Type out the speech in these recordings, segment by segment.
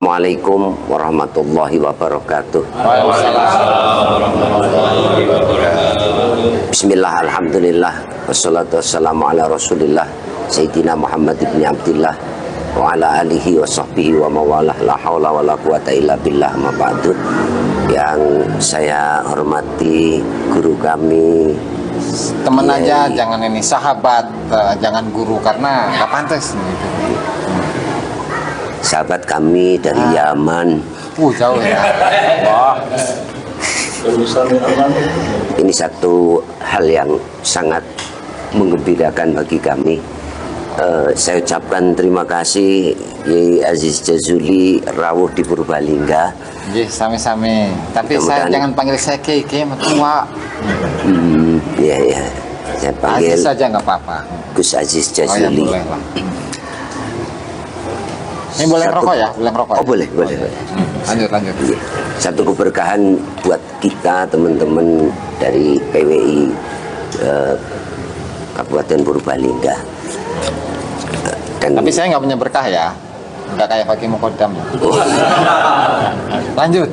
Assalamualaikum warahmatullahi wabarakatuh. Bismillah, alhamdulillah, wassalatu wassalamu ala rasulillah Sayyidina Muhammad ibn Abdillah wa ala alihi wa sahbihi wa mawalah, la hawla wa la quwata illa billah, ma ba'du. Yang saya hormati guru kami, teman aja, jangan ini sahabat, jangan guru, karena nggak pantas gitu. Sahabat kami dari Yaman. Jauh ya. Wah. Ini satu hal yang sangat menggembirakan bagi kami. Saya ucapkan terima kasih Yai Aziz Jazuli rawuh di Purbalingga. Sami-sami. Tapi saya jangan panggil saya Keke, mertua. Iya. Saya panggil Aziz saja nggak apa-apa. Gus Aziz Jazuli. Oh, ya, boleh lah. Ini boleh rokok ya? Boleh rokok? Oh, boleh. Lanjut. Iya. Satu keberkahan buat kita teman-teman dari PWI Kabupaten Purbalingga. Tapi saya nggak punya berkah ya, nggak kayak Fakih Mukodam. Lanjut.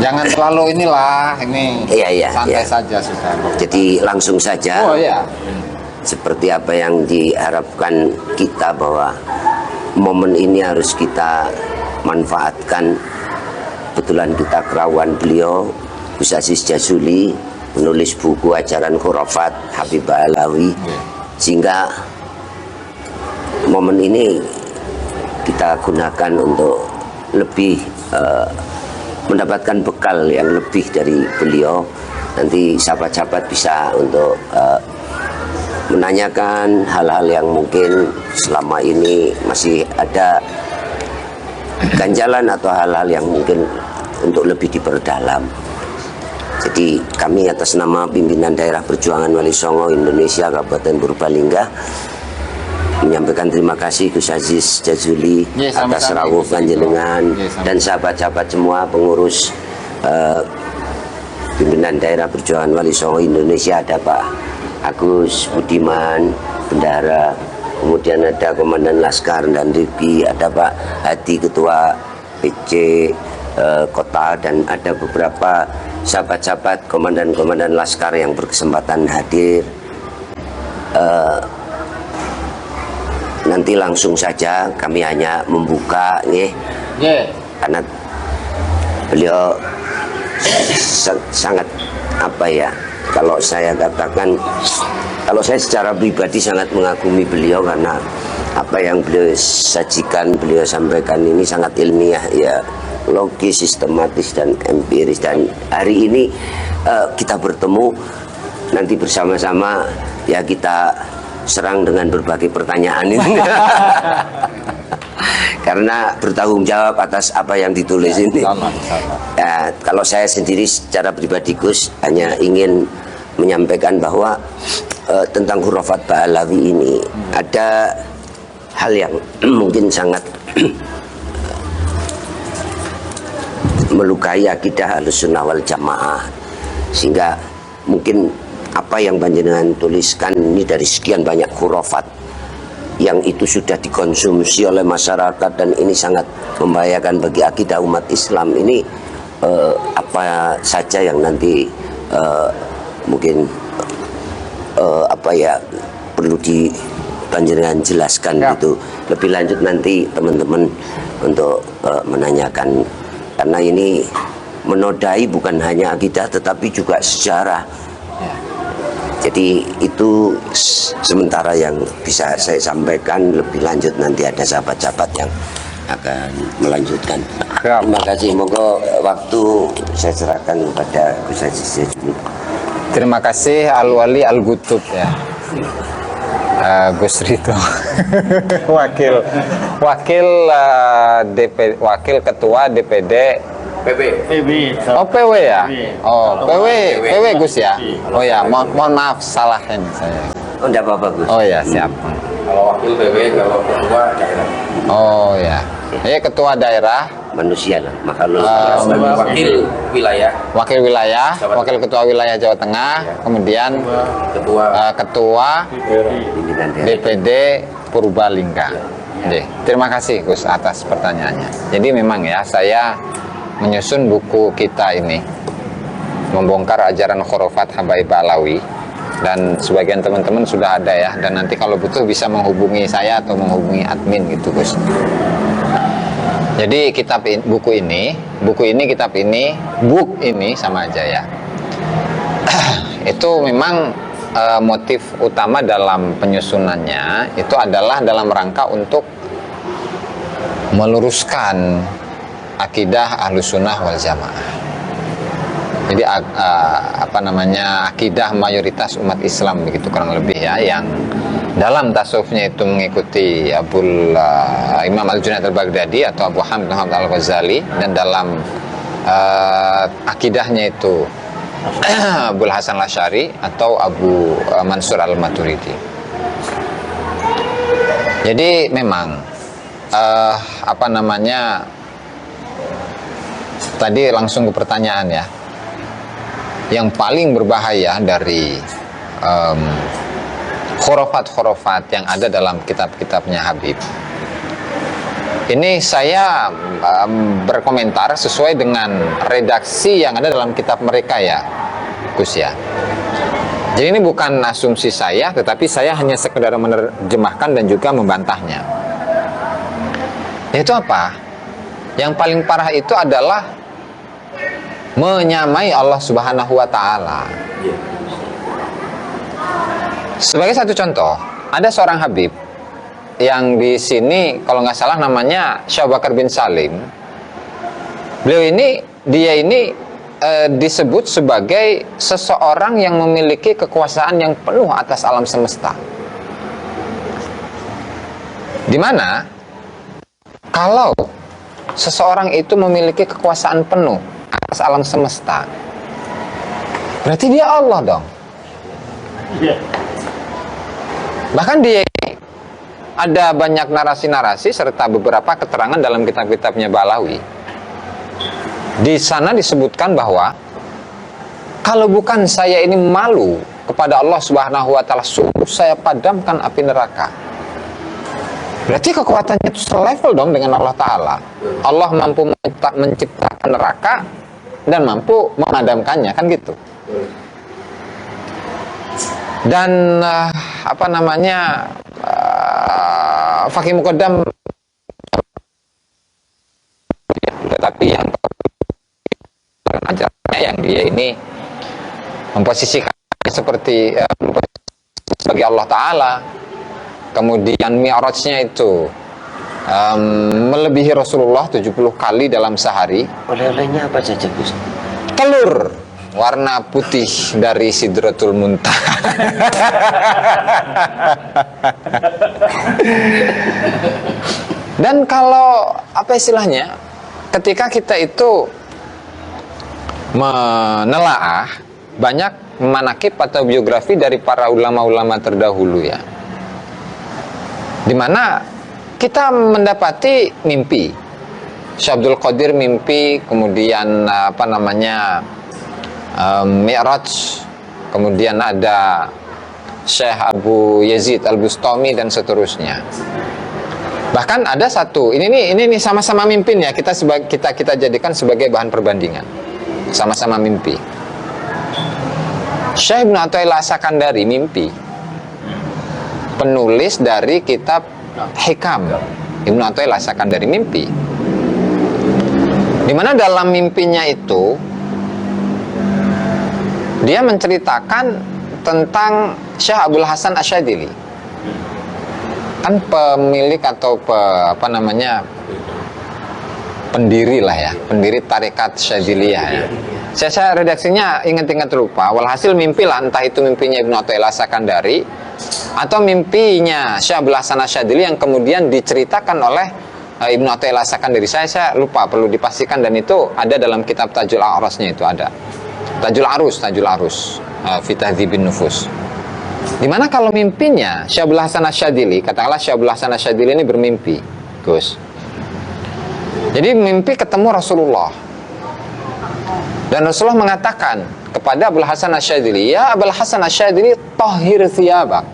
Jangan terlalu inilah, ini santai saja sudah. Jadi langsung saja. Oh iya. Seperti apa yang diharapkan kita, bahwa momen ini harus kita manfaatkan. Kebetulan kita kerawan beliau Gus Aziz Jazuli, menulis buku ajaran khurafat Habibah Alawi, sehingga momen ini kita gunakan untuk lebih mendapatkan bekal yang lebih dari beliau. Nanti sahabat-sahabat bisa untuk menanyakan hal-hal yang mungkin selama ini masih ada ganjalan atau hal-hal yang mungkin untuk lebih diperdalam. Jadi kami atas nama pimpinan daerah Perjuangan Wali Songo Indonesia Kabupaten Purbalingga menyampaikan terima kasih Gus Aziz Jazuli atas rawuh panjenengan dan sahabat-sahabat semua pengurus pimpinan daerah Perjuangan Wali Songo Indonesia. Ada Pak Agus Budiman, Bendara, kemudian ada Komandan Laskar dan Rifki, ada Pak Hadi Ketua PC Kota, dan ada beberapa sahabat-sahabat komandan-komandan Laskar yang berkesempatan hadir. Nanti langsung saja kami hanya membuka karena beliau sangat apa ya, kalau saya katakan, kalau saya secara pribadi sangat mengagumi beliau karena apa yang beliau sajikan, beliau sampaikan ini sangat ilmiah, ya, logis, sistematis dan empiris. Dan hari ini kita bertemu, nanti bersama-sama ya kita serang dengan berbagai pertanyaan ini. Karena bertanggung jawab atas apa yang ditulis ini. Ya, kalau saya sendiri secara pribadi Gus hanya ingin menyampaikan bahwa tentang khurafat Ba'alawi ini ada hal yang mungkin sangat melukai akidah Ahlussunnah wal Jamaah, sehingga mungkin apa yang panjenengan tuliskan ini dari sekian banyak khurafat yang itu sudah dikonsumsi oleh masyarakat dan ini sangat membahayakan bagi akidah umat Islam ini, apa saja yang nanti mungkin apa ya perlu panjenengan jelaskan gitu lebih lanjut nanti teman-teman untuk menanyakan, karena ini menodai bukan hanya akidah tetapi juga sejarah. Jadi itu sementara yang bisa saya sampaikan, lebih lanjut nanti ada sahabat-sahabat yang akan melanjutkan. Terima kasih, moga waktu saya serahkan kepada Gus Aziz. Terima kasih Al-Wali Al-Gutub ya, Gus Rito. wakil ketua DPD PW. Oh PW ya? Oh PW Gus ya? Oh ya, mohon maaf salah ini saya. Oh enggak apa-apa Gus. Oh ya, siap. Kalau wakil PW, kalau ketua daerah. Oh ya. Ketua daerah manusia lah, makhluk. Wakil wilayah, wakil ketua wilayah Jawa Tengah, kemudian ketua DPD Purbalingga. Terima kasih Gus atas pertanyaannya. Jadi memang ya, saya menyusun buku kita ini, membongkar ajaran khurafat Habaib Alawi, dan sebagian teman-teman sudah ada ya, dan nanti kalau butuh bisa menghubungi saya atau menghubungi admin gitu Gus. Jadi buku ini sama aja ya. Itu memang motif utama dalam penyusunannya itu adalah dalam rangka untuk meluruskan akidah Ahlussunnah wal Jamaah. Jadi akidah mayoritas umat Islam begitu kurang lebih ya, yang dalam tasawufnya itu mengikuti Imam Al-Junaid Al-Baghdadi atau Abu Hamid Al-Ghazali, dan dalam akidahnya itu Abul Hasan Al-Asy'ari atau Abu Mansur Al-Maturidi. Jadi memang tadi langsung ke pertanyaan ya. Yang paling berbahaya dari khurafat-khurafat yang ada dalam kitab-kitabnya Habib, ini saya berkomentar sesuai dengan redaksi yang ada dalam kitab mereka ya Gus ya. Jadi ini bukan asumsi saya, tetapi saya hanya sekedar menerjemahkan dan juga membantahnya. Itu apa? Yang paling parah itu adalah menyamai Allah Subhanahu wa Ta'ala. Sebagai satu contoh, ada seorang Habib yang di sini kalau nggak salah namanya Syekh Abu Bakar bin Salim. Dia ini disebut sebagai seseorang yang memiliki kekuasaan yang penuh atas alam semesta. Dimana kalau seseorang itu memiliki kekuasaan penuh atas alam semesta, berarti dia Allah dong. Bahkan dia ada banyak narasi-narasi serta beberapa keterangan dalam kitab-kitabnya Balawi. Di sana disebutkan bahwa kalau bukan saya ini malu kepada Allah Subhanahu wa Ta'ala, sungguh saya padamkan api neraka. Berarti kekuatannya itu selevel dong dengan Allah Ta'ala. Allah mampu menciptakan neraka dan mampu memadamkannya, kan gitu. Dan Fakih Muqaddam, tetapi yang ajarnya yang dia ini memposisikan seperti sebagai Allah Ta'ala. Kemudian mi'rajnya itu melebihi Rasulullah 70 kali dalam sehari. Oleh-olehnya apa saja Gus? Telur warna putih dari Sidratul Muntaha. Dan kalau apa istilahnya, ketika kita itu menelaah banyak manakib atau biografi dari para ulama-ulama terdahulu ya, dimana kita mendapati mimpi Syekh Abdul Qadir mimpi, kemudian Mi'raj, kemudian ada Syekh Abu Yazid Al-Bustami dan seterusnya. Bahkan ada satu, ini sama-sama mimpin ya, kita jadikan sebagai bahan perbandingan. Sama-sama mimpi. Syekh Ibnu Athaillah As-Sakandari mimpi. Penulis dari kitab Hikam, Ibnu Athaillah As-Sakandari mimpi. Di mana dalam mimpinya itu dia menceritakan tentang Syekh Abul Hasan Asyadzili, kan pemilik atau pendiri lah ya, pendiri tarekat Syadziliyah ya. Saya redaksinya ingat-ingat lupa. Walhasil mimpi lah, entah itu mimpinya Ibnu Athaillah Sakandari atau mimpinya Syekh Abul Hasan Asyadzili yang kemudian diceritakan oleh Ibnu Athaillah Sakandari. Saya lupa, perlu dipastikan, dan itu ada dalam kitab Tajul A'rasnya, itu ada Tajul Arus fi Tahdzibin Nufus. Dimana kalau mimpinya Syekh Abul Hasan Asyadzili, katakanlah Syekh Abul Hasan Asyadzili ini bermimpi, Gus. Jadi mimpi ketemu Rasulullah, dan Rasulullah mengatakan kepada Abul Hasan Asyadzili, ya Abul Hasan Asyadzili, tahhir thiyabak,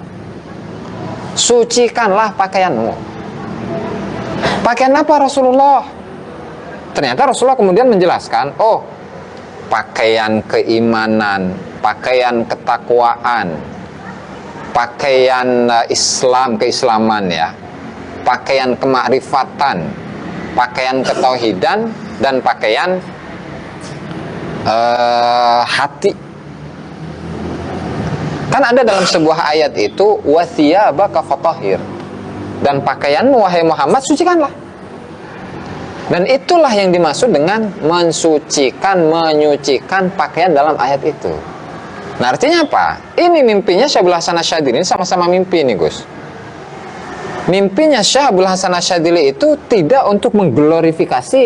sucikanlah pakaianmu. Pakaian apa Rasulullah? Ternyata Rasulullah kemudian menjelaskan, oh, pakaian keimanan, pakaian ketakwaan, pakaian Islam, keislaman ya, pakaian kemakrifatan, pakaian ketauhidan, dan pakaian hati. Kan ada dalam sebuah ayat itu, wathiyabaka fatahhir, dan pakaianmu wahai Muhammad sucikanlah. Dan itulah yang dimaksud dengan mensucikan, menyucikan pakaian dalam ayat itu. Nah, artinya apa? Ini mimpinya Syekh Abdul Hasan Asyadzili, sama-sama mimpi nih Gus. Mimpinya Syekh Abdul Hasan Asyadzili itu tidak untuk mengglorifikasi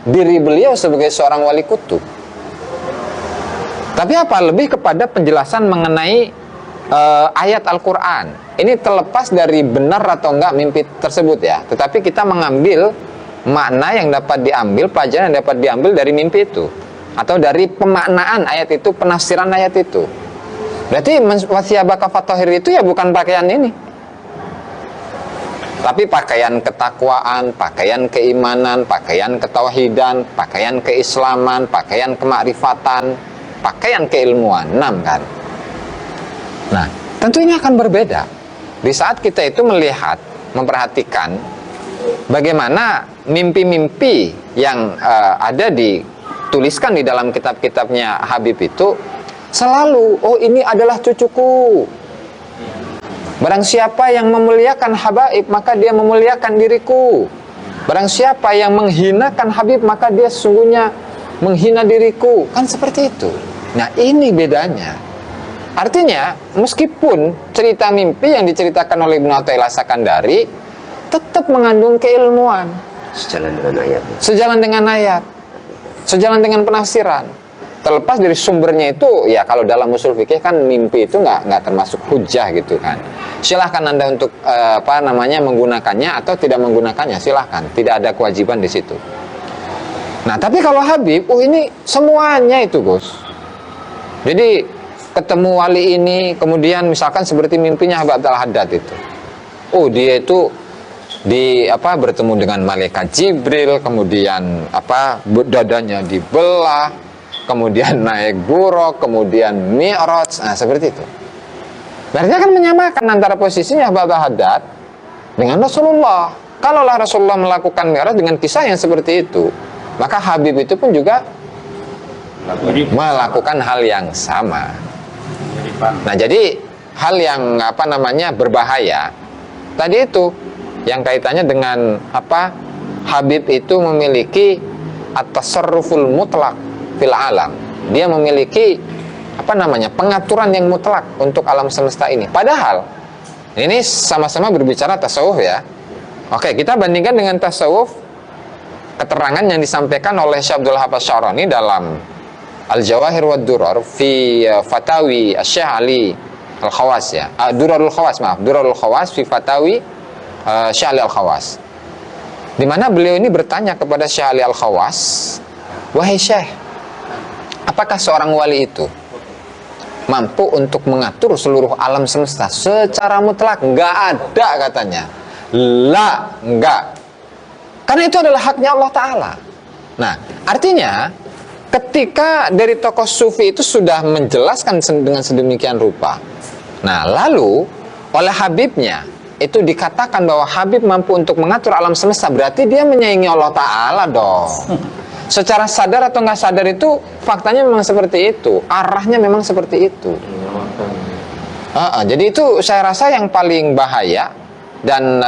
diri beliau sebagai seorang wali kutub, tapi apa? Lebih kepada penjelasan mengenai ayat Al-Quran. Ini terlepas dari benar atau enggak mimpi tersebut ya, tetapi kita mengambil makna yang dapat diambil, pelajaran yang dapat diambil dari mimpi itu, atau dari pemaknaan ayat itu, penafsiran ayat itu. Berarti wathiyabaka fatahhir itu ya bukan pakaian ini, tapi pakaian ketakwaan, pakaian keimanan, pakaian ketauhidan, pakaian keislaman, pakaian kemakrifatan, pakaian keilmuan. 6 kan. Nah, tentu ini akan berbeda di saat kita itu melihat, memperhatikan bagaimana mimpi-mimpi yang ada dituliskan di dalam kitab-kitabnya Habib itu selalu, oh ini adalah cucuku. Barang siapa yang memuliakan Habaib, maka dia memuliakan diriku. Barang siapa yang menghinakan Habib, maka dia sesungguhnya menghina diriku. Kan seperti itu. Nah, ini bedanya. Artinya, meskipun cerita mimpi yang diceritakan oleh Ibnu Athaillah Sakandari tetap mengandung keilmuan, sejalan dengan ayat, sejalan dengan ayat, sejalan dengan penafsiran. Terlepas dari sumbernya itu, ya kalau dalam usul fikih kan mimpi itu nggak termasuk hujah gitu kan. Silahkan Anda untuk menggunakannya atau tidak menggunakannya, silahkan. Tidak ada kewajiban di situ. Nah, tapi kalau Habib, ini semuanya itu Gus. Jadi ketemu wali ini, kemudian misalkan seperti mimpinya Habib Abdul Haddad itu. Oh, dia itu bertemu dengan malaikat Jibril, kemudian dadanya dibelah, kemudian naik buraq, kemudian mi'raj. Nah, seperti itu. Berarti kan menyamakan antara posisinya Habib Abdul Haddad dengan Rasulullah. Kalaulah Rasulullah melakukan mi'raj dengan kisah yang seperti itu, maka Habib itu pun juga melakukan hal yang sama. Nah, jadi hal yang berbahaya tadi itu yang kaitannya dengan Habib itu memiliki at-tasarruful mutlak fil alam. Dia memiliki pengaturan yang mutlak untuk alam semesta ini. Padahal ini sama-sama berbicara tasawuf ya. Oke, kita bandingkan dengan tasawuf keterangan yang disampaikan oleh Syekh Abdul Wahhab Asy-Sya'rani dalam Al-Jawahir wa Durar fi Fatawi Syekh Ali Al-Khawas ya. Durarul Khawas fi Fatawi Syekh Ali Al-Khawas. Di mana beliau ini bertanya kepada Syekh Ali Al-Khawas, "Wahai Syekh, apakah seorang wali itu mampu untuk mengatur seluruh alam semesta secara mutlak?" Enggak ada katanya. La, enggak. Karena itu adalah haknya Allah Ta'ala. Nah, artinya ketika dari tokoh sufi itu sudah menjelaskan dengan sedemikian rupa, nah lalu oleh Habibnya itu dikatakan bahwa Habib mampu untuk mengatur alam semesta, berarti dia menyaingi Allah Ta'ala dong. Secara sadar atau nggak sadar itu faktanya memang seperti itu, arahnya memang seperti itu. Jadi itu saya rasa yang paling bahaya. Dan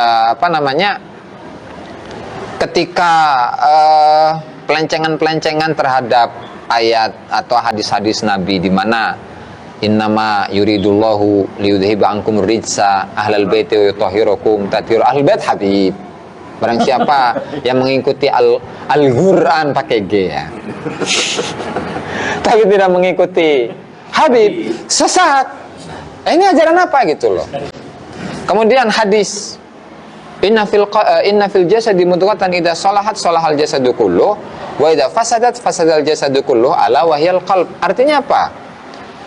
ketika pelencengan-pelencengan terhadap ayat atau hadis-hadis Nabi di mana innama yuridullahu liyudhiba ankum rijsa ahlal baiti wa yutahhirakum tathhira ahlul bait Habib. Barang siapa yang mengikuti Al-Qur'an pakai G ya, tapi tidak mengikuti Habib, sesat. Ini ajaran apa gitu loh. Kemudian hadis inna fil jasadi mudghatan idza salahat salahal jasadu kulluh wa idza fasadat fasadal jasadu kulluh ala wahyal qalb. Artinya apa?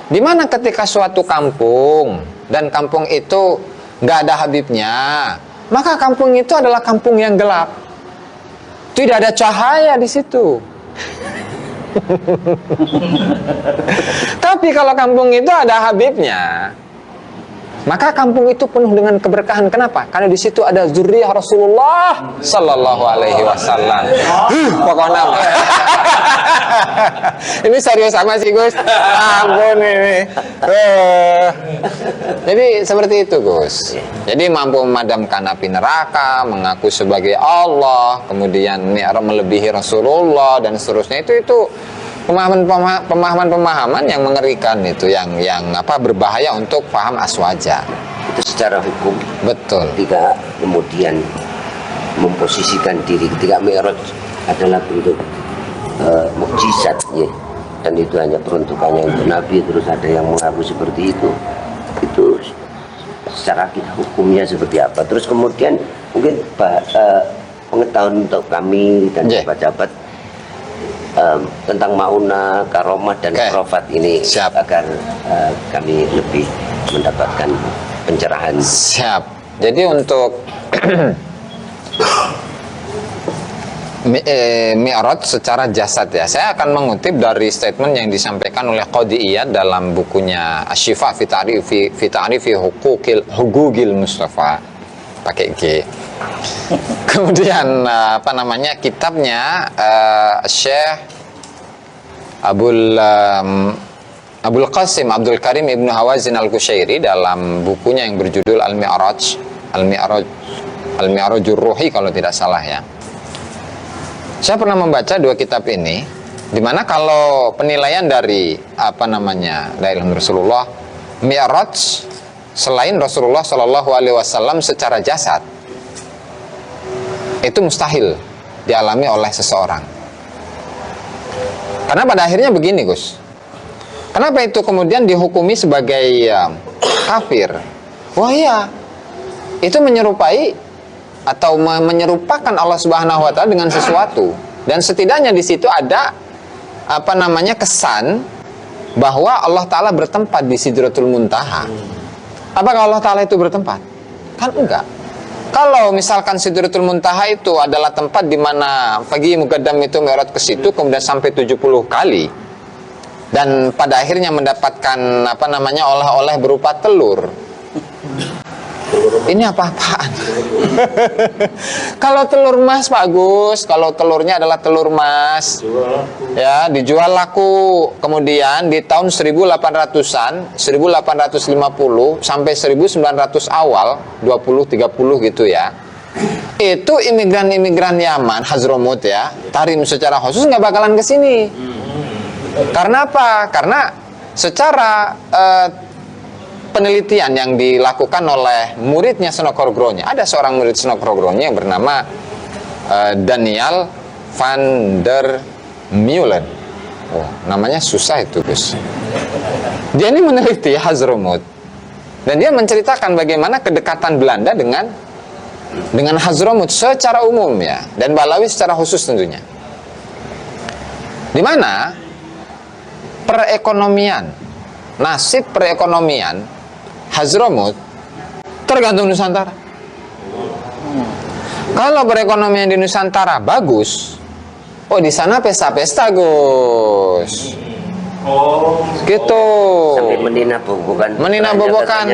Di mana ketika suatu kampung dan kampung itu nggak ada Habibnya, maka kampung itu adalah kampung yang gelap. Tidak ada cahaya di situ. Tapi kalau kampung itu ada Habibnya, maka kampung itu penuh dengan keberkahan. Kenapa? Karena di situ ada zuriyah Rasulullah Sallallahu Alaihi Wasallam. Pokoknya ini serius sama sih Gus. Ampun ini. Jadi seperti itu Gus. Jadi mampu memadamkan api neraka, mengaku sebagai Allah, kemudian melebihi Rasulullah dan seterusnya. Itu pemahaman yang mengerikan, itu yang berbahaya untuk paham aswaja. Itu secara hukum. Betul. Ketika kemudian memposisikan diri, ketika Mi'raj adalah bentuk mukjizat ya, dan itu hanya peruntukannya untuk Nabi, terus ada yang mengaku seperti itu secara hukumnya seperti apa? Terus kemudian mungkin pengetahuan untuk kami dan sahabat-sahabat tentang mauna, karomah dan khurafat ini. Siap. Agar kami lebih mendapatkan pencerahan. Siap. Jadi untuk Mi'raj secara jasad ya, saya akan mengutip dari statement yang disampaikan oleh Qadhi Iyad dalam bukunya Asy-Syifa fi Ta'rifi Huquqil Mustafa, pakai G. Kemudian kitabnya Syekh Abdul Qasim Abdul Karim Ibnu Hawazin Al-Qushairi dalam bukunya yang berjudul Al-Mi'rajur Ruhi kalau tidak salah ya. Saya pernah membaca dua kitab ini, di mana kalau penilaian dari dari Rasulullah, Mi'raj selain Rasulullah Shallallahu Alaihi Wasallam secara jasad itu mustahil dialami oleh seseorang. Karena pada akhirnya begini Gus, kenapa itu kemudian dihukumi sebagai kafir? Wah iya, itu menyerupai atau menyerupakan Allah Subhanahu wa taala dengan sesuatu, dan setidaknya di situ ada kesan bahwa Allah taala bertempat di Sidratul Muntaha. Apakah Allah taala itu bertempat? Kan enggak. Kalau misalkan Sidratul Muntaha itu adalah tempat di mana Fagih Muqaddam itu Mi'raj ke situ kemudian sampai 70 kali dan pada akhirnya mendapatkan oleh-oleh berupa telur. Ini apa-apaan? Kalau telur emas Pak Gus, kalau telurnya adalah telur emas, ya dijual laku. Kemudian di tahun 1800-an, 1850 sampai 1900 awal, 20-30 gitu ya. Itu imigran-imigran Yaman, Hadramut ya, Tarim secara khusus nggak bakalan ke sini. Karena apa? Karena secara penelitian yang dilakukan oleh muridnya Snokhorgronya, ada seorang murid Snokhorgronya yang bernama Daniel van der Meulen. Oh, namanya susah itu Gus. Dia ini meneliti Hadramut dan dia menceritakan bagaimana kedekatan Belanda dengan Hadramut secara umum ya, dan Balawi secara khusus tentunya. Di mana nasib perekonomian Hadramut tergantung Nusantara. Kalau perekonomian di Nusantara bagus, di sana pesta-pesta Gus. Gitu. Sampai menina bobokan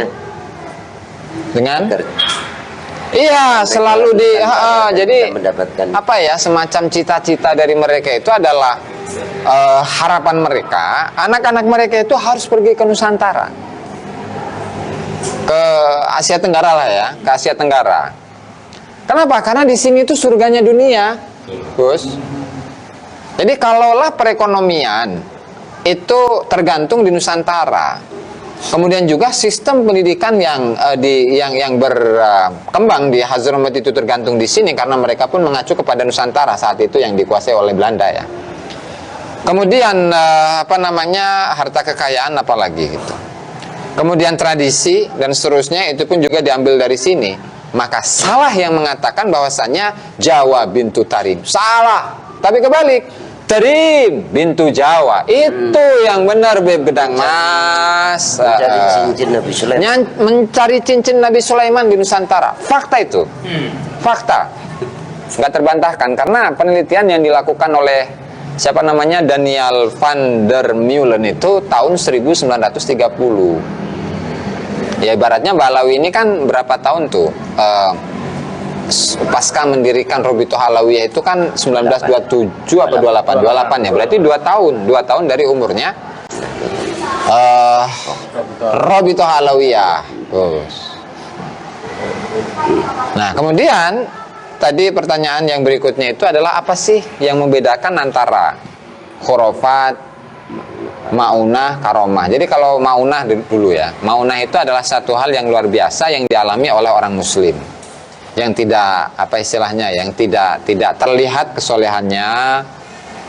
dengan iya, selalu jadi semacam cita-cita dari mereka itu adalah harapan mereka, anak-anak mereka itu harus pergi ke Nusantara, ke Asia Tenggara lah ya, ke Asia Tenggara. Kenapa? Karena di sini itu surganya dunia, Gus. Jadi kalaulah perekonomian itu tergantung di Nusantara, kemudian juga sistem pendidikan yang berkembang di Hadramut itu tergantung di sini, karena mereka pun mengacu kepada Nusantara saat itu yang dikuasai oleh Belanda ya. Kemudian harta kekayaan apalagi gitu. Kemudian tradisi dan seterusnya itu pun juga diambil dari sini. Maka salah yang mengatakan bahwasanya Jawa bintu Tarim. Salah. Tapi kebalik. Tarim bintu Jawa. Itu yang benar Beb Gedang Mas. Mencari cincin Nabi Sulaiman. Mencari cincin Nabi Sulaiman di Nusantara. Fakta itu. Fakta. nggak terbantahkan karena penelitian yang dilakukan oleh siapa namanya Daniel van der Meulen itu tahun 1930. Ya ibaratnya Balawi ini kan berapa tahun tuh pasca mendirikan Robito Halawiyah itu kan 1927 apa 28 ya, berarti 2 tahun dari umurnya Robito Halawiyah. Nah kemudian tadi pertanyaan yang berikutnya itu adalah apa sih yang membedakan antara khurafat, maunah, karomah. Jadi kalau maunah dulu ya, maunah itu adalah satu hal yang luar biasa yang dialami oleh orang muslim, yang tidak apa istilahnya, yang tidak terlihat kesolehannya,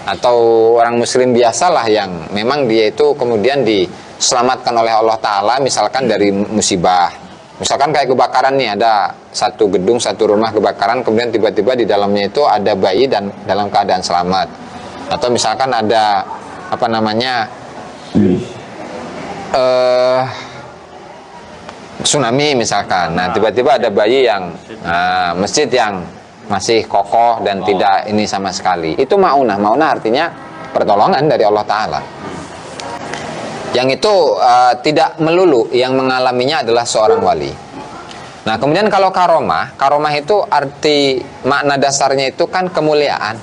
atau orang muslim biasalah yang memang dia itu kemudian diselamatkan oleh Allah Ta'ala misalkan dari musibah. Misalkan kayak kebakaran nih, ada satu gedung, satu rumah kebakaran, kemudian tiba-tiba di dalamnya itu ada bayi dan dalam keadaan selamat. Atau misalkan ada apa namanya tsunami misalkan. Nah tiba-tiba ada bayi yang masjid yang masih kokoh dan tidak ini sama sekali. Itu maunah. Maunah artinya pertolongan dari Allah Ta'ala. Yang itu tidak melulu yang mengalaminya adalah seorang wali. Nah kemudian kalau karomah itu arti makna dasarnya itu kan kemuliaan.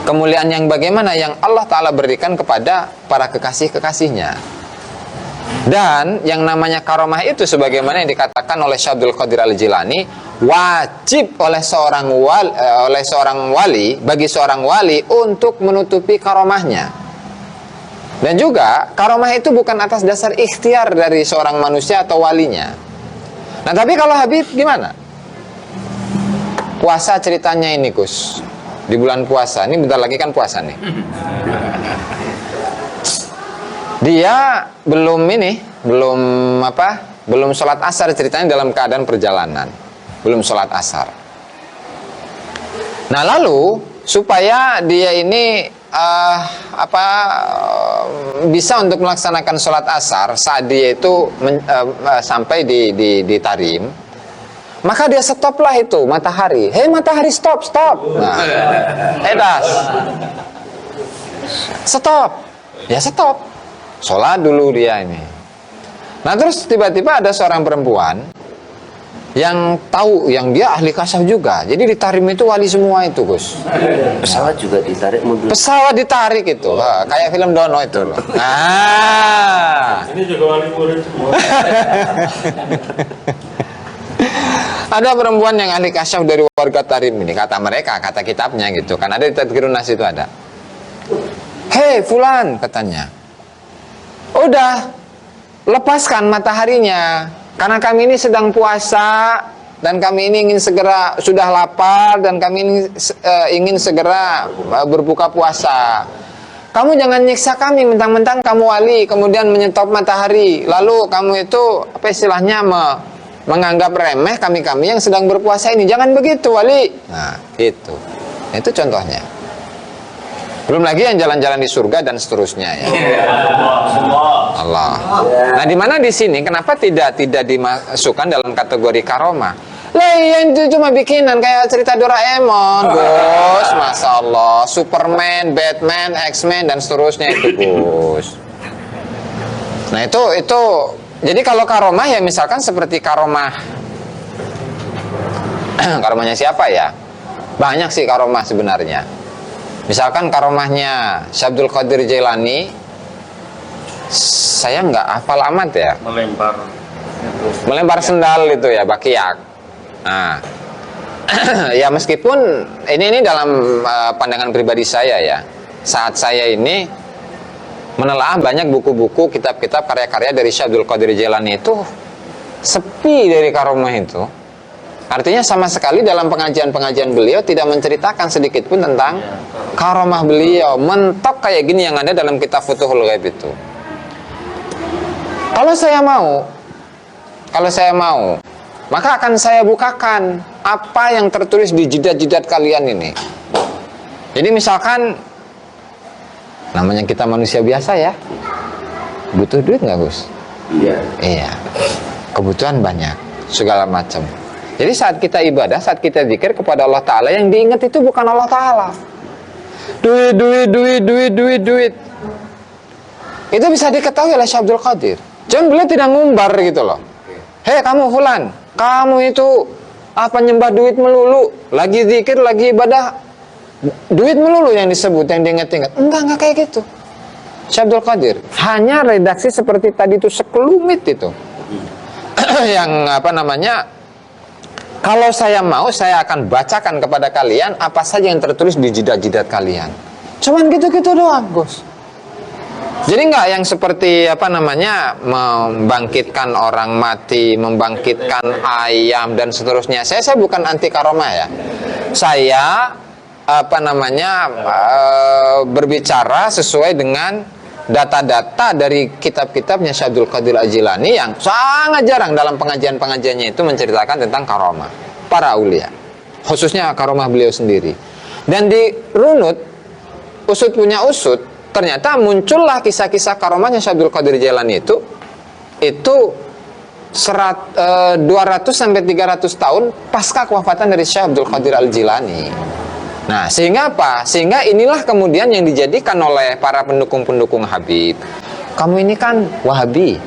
Kemuliaan yang bagaimana? Yang Allah Ta'ala berikan kepada para kekasih-kekasihnya. Dan yang namanya karomah itu sebagaimana yang dikatakan oleh Syekh Abdul Qadir Al-Jilani, wajib oleh seorang wali, bagi seorang wali untuk menutupi karomahnya. Dan juga karomah itu bukan atas dasar ikhtiar dari seorang manusia atau walinya. Nah tapi kalau Habib gimana? Puasa ceritanya ini Gus, di bulan puasa, ini bentar lagi kan puasa nih. Dia belum sholat asar, ceritanya dalam keadaan perjalanan, belum sholat asar. Nah lalu supaya dia ini bisa untuk melaksanakan sholat asar saat dia itu sampai di Tarim, maka dia stoplah itu matahari. Hei matahari, stop. Nah, das, stop. Ya stop. Sholat dulu dia ini. Nah terus tiba-tiba ada seorang perempuan yang tahu, yang dia ahli kasaf juga. Jadi di Tarim itu wali semua itu Gus. Pesawat juga ditarik mundur. Pesawat ditarik itu, kayak film Dono itu. Nah, ini juga wali murid semua. ada perempuan yang ahli kasyaf dari warga Tarim ini, kata mereka, kata kitabnya gitu kan, ada di Tadhkirun Nas itu ada. Hei Fulan, katanya, udah lepaskan mataharinya, karena kami ini sedang puasa dan kami ini ingin segera, sudah lapar dan kami ini ingin segera berbuka puasa. Kamu jangan nyiksa kami mentang-mentang kamu wali kemudian menyetop matahari, lalu kamu itu apa istilahnya menganggap remeh kami yang sedang berpuasa ini. Jangan begitu wali. Nah itu contohnya. Belum lagi yang jalan-jalan di surga dan seterusnya ya. Allah. Nah di mana di sini kenapa tidak dimasukkan dalam kategori karomah? Lah yang itu cuma bikinan kayak cerita Doraemon, Gus. Masya Allah, Superman, Batman, X-Men dan seterusnya itu, Gus. Nah itu jadi kalau karomah ya misalkan seperti karomah karomahnya siapa ya? Banyak sih karomah sebenarnya. Misalkan karomahnya Syekh Abdul Qadir Jailani, saya nggak hafal amat ya. Melempar sendal itu ya, bakiak. Nah, ya meskipun ini dalam pandangan pribadi saya ya, saat saya ini menelaah banyak buku-buku, kitab-kitab, karya-karya dari Syekh Abdul Qadir Jailani itu sepi dari karomah itu. Artinya sama sekali dalam pengajian-pengajian beliau tidak menceritakan sedikit pun tentang karomah beliau. Mentok kayak gini yang ada dalam kitab Futuhul Ghaib itu. Kalau saya mau, maka akan saya bukakan apa yang tertulis di jidat-jidat kalian ini. Jadi misalkan, namanya kita manusia biasa ya, butuh duit nggak Gus? Iya. Kebutuhan banyak, segala macam. Jadi saat kita ibadah, saat kita zikir kepada Allah Ta'ala, yang diingat itu bukan Allah Ta'ala. Duit. Itu bisa diketahui oleh Syekh Abdul Qadir. Jangan beliau tidak ngumbar gitu loh. Hei kamu fulan, kamu itu nyembah duit melulu, lagi zikir, lagi ibadah, duit melulu yang disebut, yang diingat-ingat. Enggak kayak gitu. Syekh Abdul Qadir hanya redaksi seperti tadi itu, sekelumit itu. Yang kalau saya mau, saya akan bacakan kepada kalian apa saja yang tertulis di jidat-jidat kalian. Cuman gitu-gitu doang, Gus. Jadi nggak yang seperti membangkitkan orang mati, membangkitkan ayam dan seterusnya. Saya bukan anti karomah ya. Saya berbicara sesuai dengan data-data dari kitab-kitabnya Syekh Abdul Qadir Al-Jilani yang sangat jarang dalam pengajian-pengajiannya itu menceritakan tentang karomah para aulia, khususnya karomah beliau sendiri. Dan di runut usut punya usut, ternyata muncullah kisah-kisah karomahnya Syekh Abdul Qadir Jilani itu 200 sampai 300 tahun pasca kewafatan dari Syekh Abdul Qadir Al-Jilani. Nah, sehingga apa? Sehingga inilah kemudian yang dijadikan oleh para pendukung-pendukung Habib. Kamu ini kan Wahabi,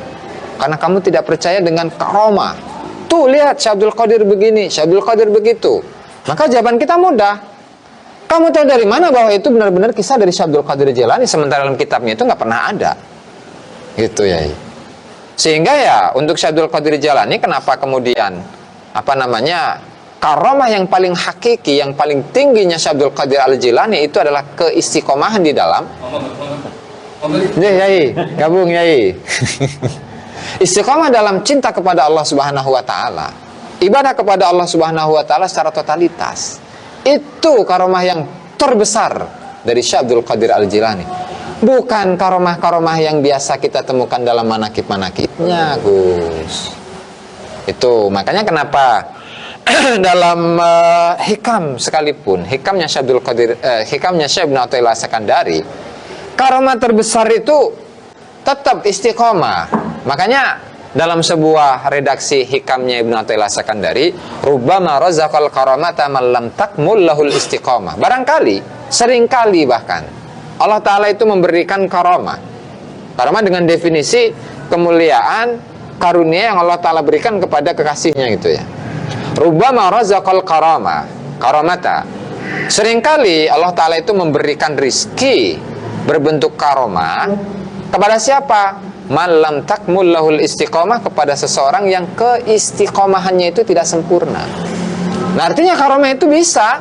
karena kamu tidak percaya dengan karomah. Tuh lihat Syekh Abdul Qadir begini, Syekh Abdul Qadir begitu. Maka jawaban kita mudah. Kamu tahu dari mana bahwa itu benar-benar kisah dari Syekh Abdul Qadir Jilani, sementara dalam kitabnya itu nggak pernah ada. Gitu ya. Sehingga ya untuk Syekh Abdul Qadir Jilani, kenapa kemudian karomah yang paling hakiki, yang paling tingginya Syekh Abdul Qadir Al-Jilani itu adalah keistiqomahan di dalam Yai, gabung Yai. Istiqomah dalam cinta kepada Allah Subhanahu wa taala. Ibadah kepada Allah Subhanahu wa taala secara totalitas. Itu karomah yang terbesar dari Syekh Abdul Qadir Al-Jilani. Bukan karomah-karomah yang biasa kita temukan dalam manakib-manakibnya, Gus. Itu makanya kenapa dalam hikam sekalipun, hikamnya Syekh Abdul Qadir, hikamnya Syekh Ibnu Athaillah As-Sakandari, karomah terbesar itu tetap istiqomah. Makanya dalam sebuah redaksi hikamnya Ibnu Athaillah As-Sakandari, rubbama razaqal karamata man lam takmul lahul istiqomah. Barangkali, seringkali bahkan Allah Ta'ala itu memberikan karomah. Karomah dengan definisi kemuliaan, karunia yang Allah Ta'ala berikan kepada kekasihnya gitu ya. Rubbama razaqal karamata. Seringkali Allah Ta'ala itu memberikan rizki berbentuk karomah kepada siapa? Man lam takmul lahul istiqomah, kepada seseorang yang keistiqomahannya itu tidak sempurna. Nah, artinya karomah itu bisa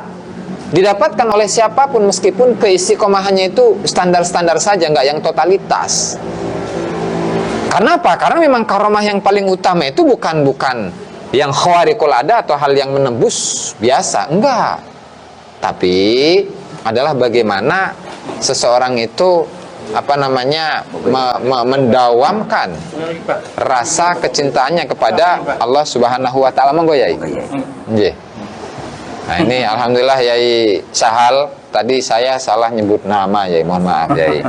didapatkan oleh siapapun meskipun keistiqomahannya itu standar-standar saja, nggak yang totalitas. Karena apa? Karena memang karomah yang paling utama itu bukan yang khawariqul ada atau hal yang menembus biasa, enggak. Tapi adalah bagaimana seseorang itu mendawamkan rasa kecintaannya kepada Allah Subhanahu wa taala. Monggo Yai. Nggih. Nah, ini alhamdulillah Yai Sahal, tadi saya salah nyebut nama Yai, mohon maaf Yai.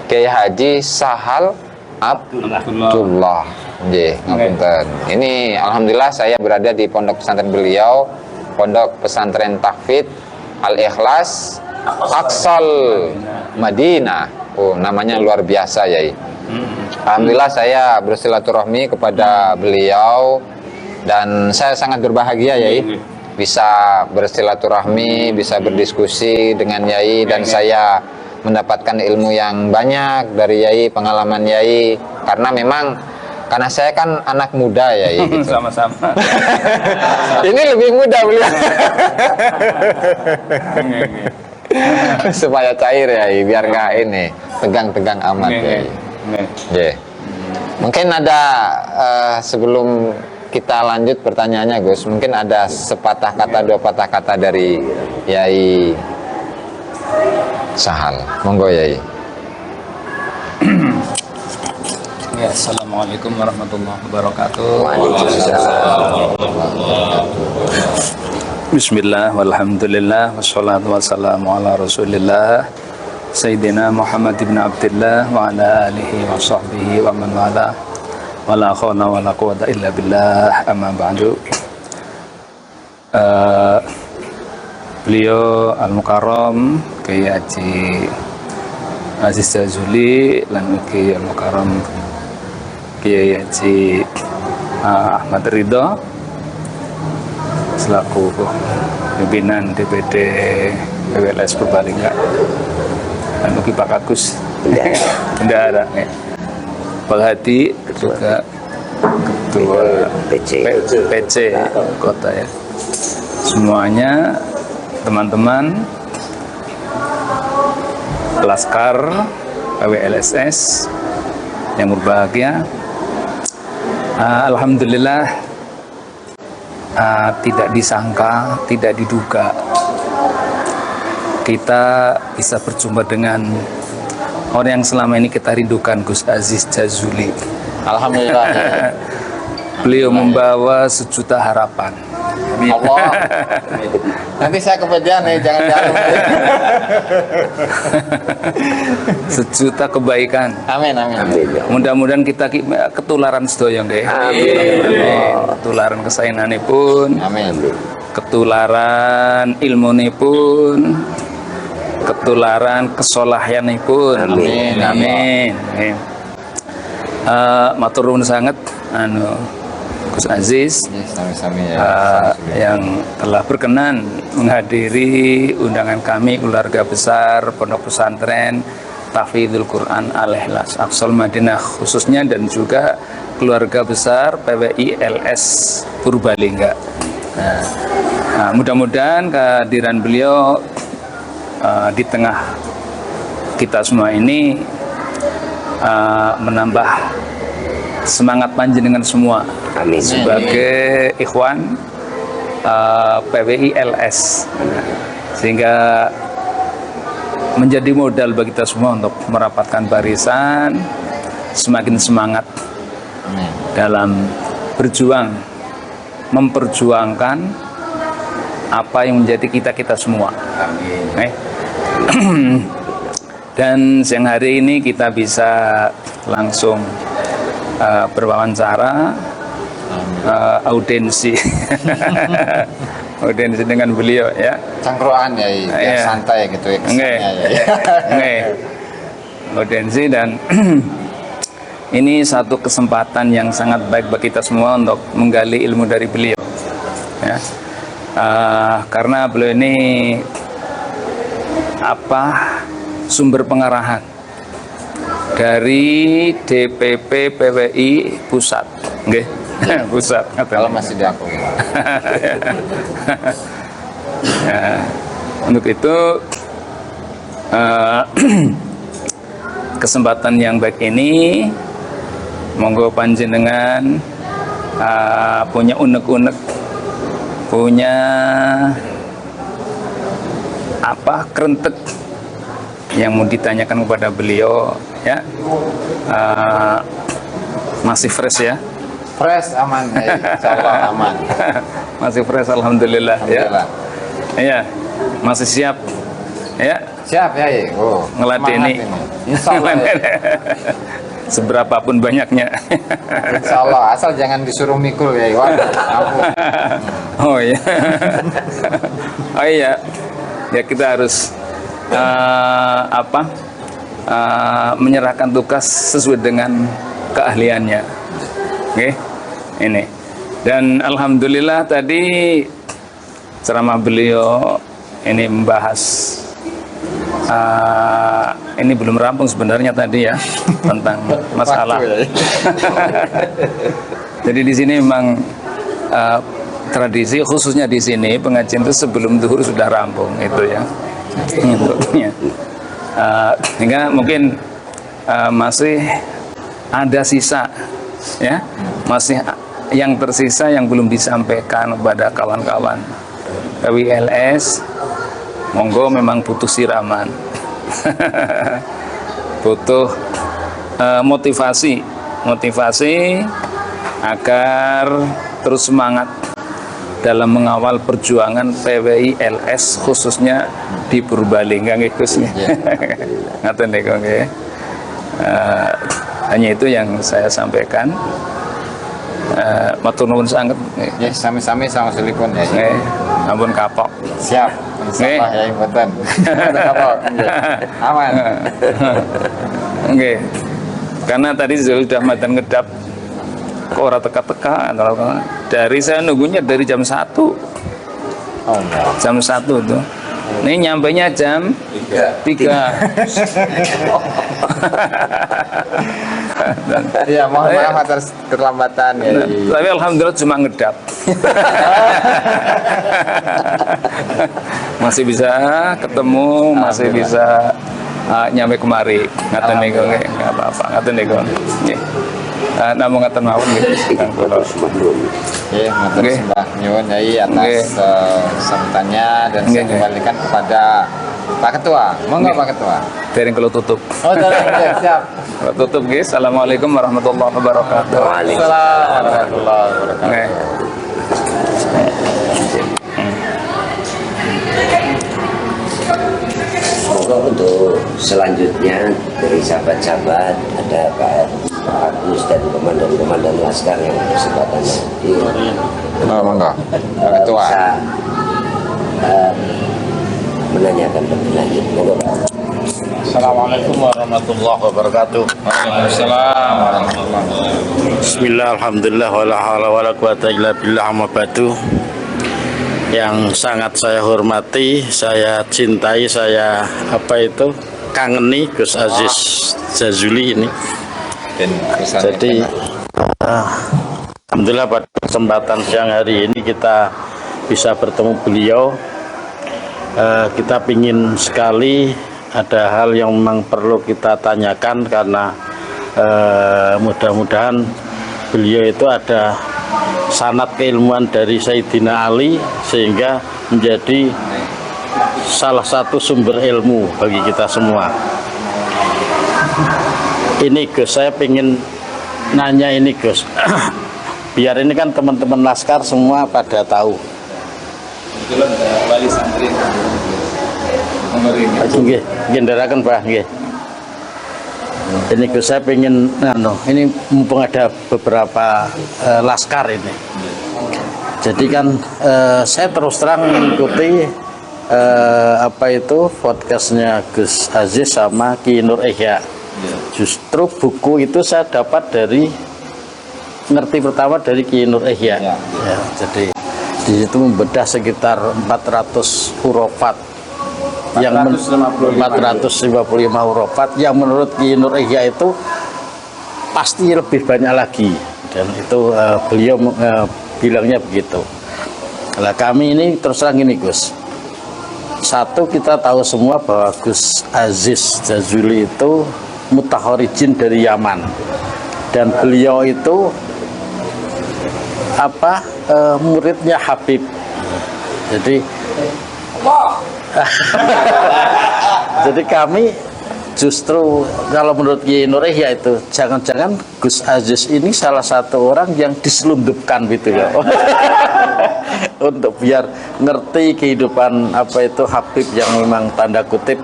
Kiai Haji Sahal Abdullah. Nggih, ngapunten. Ini alhamdulillah saya berada di pondok pesantren beliau, Pondok Pesantren Tahfidz Al-Ikhlas Aqsal Madinah. Oh, namanya luar biasa Yai. Alhamdulillah saya bersilaturahmi kepada beliau dan saya sangat berbahagia Yai bisa bersilaturahmi, bisa berdiskusi dengan Yai, dan saya mendapatkan ilmu yang banyak dari Yai, pengalaman Yai, karena saya kan anak muda Yai gitu. Sama-sama. Ini lebih muda beliau. Supaya cair Yai, biar nggak ini tegang-tegang amat Yai. Yeah. Mungkin ada sebelum kita lanjut pertanyaannya Gus, mungkin ada sepatah kata, dua patah kata dari Yai Sahal. Monggo Yai. Ya, assalamualaikum warahmatullahi wabarakatuh. Bismillah, walhamdulillah, wassalatu wassalamu ala rasulillah Sayyidina Muhammad ibn Abdullah wa ala alihi wa sahbihi wa man wala wa la khawna wa la quwata illa billah, amma ba'du. beliau Al Mukarram Kiai Haji Aziz Jazuli lan Kiai Al Mukarram Kiai Haji Ahmad Ridho selaku pimpinan DPD PWLS Purbalingga, dan bagi Pak Agus tidak ada ya. Pak Hadi juga ketua PC kota ya. Semuanya teman-teman Laskar PWLSS yang berbahagia, alhamdulillah, tidak disangka, tidak diduga kita bisa berjumpa dengan orang yang selama ini kita rindukan, Gus Aziz Jazuli. Alhamdulillah. Beliau membawa sejuta harapan. Allah. Nanti saya kepedean nih, jangan-jangan. Sejuta kebaikan. Amin, amin. Mudah-mudahan kita ketularan sedaya nggih. Amin. Ketularan kesaenanipun. Amin. Ketularan ilmunipun. Ketularan kesolahyanipun. Amin. Amin. Amin. Matur nuwun sanget Gus Aziz Sami-sami ya. yang telah berkenan menghadiri undangan kami, keluarga besar Pondok Pesantren Tahfidzul Quran Al-Ikhlas Aqsal Madinah khususnya, dan juga keluarga besar PWI LS Purbalingga. Mudah-mudahan kehadiran beliau di tengah kita semua ini menambah semangat panjenengan semua. Amin. Sebagai ikhwan PWI LS, sehingga menjadi modal bagi kita semua untuk merapatkan barisan, semakin semangat dalam berjuang memperjuangkan apa yang menjadi kita semua. Dan siang hari ini kita bisa langsung berwawancara, audiensi audiensi dengan beliau ya. Cangkruan ya, biar santai gitu ya kesannya ya. Audiensi, dan ini satu kesempatan yang sangat baik bagi kita semua untuk menggali ilmu dari beliau ya. Karena beliau ini sumber pengarahan dari DPP PWI pusat, nggih. Pusat. Kalau masih diakui. Ya, untuk itu kesempatan yang baik ini, monggo panjenengan punya unek-unek, punya kerentek yang mau ditanyakan kepada beliau ya. Masih fresh ya. Fresh, aman ya, insyaallah aman. Masih fresh, alhamdulillah, Alhamdulillah. ya. Iya, masih siap ya. Siap ya, Ngeladeni. Insyaallah ya. Seberapapun banyaknya. Insyaallah, asal jangan disuruh mikul ya. Oh iya. Oh iya. Ya kita harus menyerahkan tugas sesuai dengan keahliannya. Oke, ini. Dan alhamdulillah tadi ceramah beliau ini membahas ini belum rampung sebenarnya tadi ya, tentang masalah. Jadi di sini memang tradisi khususnya di sini pengajian itu sebelum zuhur sudah rampung itu ya. Hingga mungkin masih ada sisa ya, masih yang tersisa yang belum disampaikan kepada kawan-kawan PWLS. Monggo, memang butuh siraman. Butuh motivasi agar terus semangat dalam mengawal perjuangan PWI LS khususnya di Purbalingga nggih Gus. Ngaten niku nggih. Hanya itu yang saya sampaikan. Matur nuwun sanget. Ya, sami-sami sama selikun ya. Sampun kapok. Siap. Insyaallah ya mboten. Kapok. Aman. Oke. Karena tadi sudah matan ngedap kok ora teka-teka dari saya nunggunya dari jam 1. Oh, enggak. Jam 1 tuh. Ini nyampainya jam 3. Iya, mohon maaf atas keterlambatan ya. Tapi alhamdulillah cuma ngedap. Masih bisa ketemu, masih bisa nyampe kemari. Ngaten niku nggih, enggak apa-apa. Ngaten niku. Nggih. Namun ngaten mawon nggih. Oke, matur sembah nyuwun Yai atas sambutannya dan saya kembalikan kepada Pak Ketua. Monggo Pak Ketua. Dereng kalau tutup. Oh, siap. Kalau tutup nggih. Assalamualaikum warahmatullahi wabarakatuh. Waalaikumsalam warahmatullahi wabarakatuh. Nggih. Semoga untuk selanjutnya dari sahabat-sahabat ada Pak Agus dan komandan-komandan laskar yang kesempatan hadir. Monggo. Pak Ketua. Bisa menanyakan lebih lanjut. Monggo Pak. Assalamualaikum warahmatullahi wabarakatuh. Waalaikumsalam warahmatullahi wabarakatuh. Bismillah, alhamdulillah, wala hawla wala quwata illa billah, amma ba'du. Yang sangat saya hormati, saya cintai, saya kangeni Gus Aziz Jazuli ini. Jadi alhamdulillah pada kesempatan siang hari ini kita bisa bertemu beliau. Kita ingin sekali ada hal yang memang perlu kita tanyakan karena mudah-mudahan beliau itu ada sanad keilmuan dari Sayyidina Ali sehingga menjadi salah satu sumber ilmu bagi kita semua. Ini Gus, saya ingin nanya ini Gus. Biar ini kan teman-teman laskar semua pada tahu. Kebetulan wali santri Nggih, genderaken Pak nggih. Ini Gus, saya ingin ini mumpung ada beberapa laskar ini. Jadi kan saya terus terang mengikuti podcastnya Gus Aziz sama Ki Nur Ihya. Justru buku itu saya dapat dari ngerti pertama dari Ki Nur Ihya. Ya, jadi di situ membedah sekitar 400 hurufat yang 455 hurufat yang menurut Ki Nur Ihya itu pasti lebih banyak lagi, dan itu beliau bilangnya begitu. Nah, kami ini terus terang gini Gus, satu kita tahu semua bahwa Gus Aziz Jazuli itu mutahorijin dari Yaman, dan beliau itu muridnya Habib. Jadi jadi kami justru kalau menurut Ki Nur Ihya itu jangan-jangan Gus Aziz ini salah satu orang yang diselundupkan gitu ya. Untuk biar ngerti kehidupan Habib yang memang tanda kutip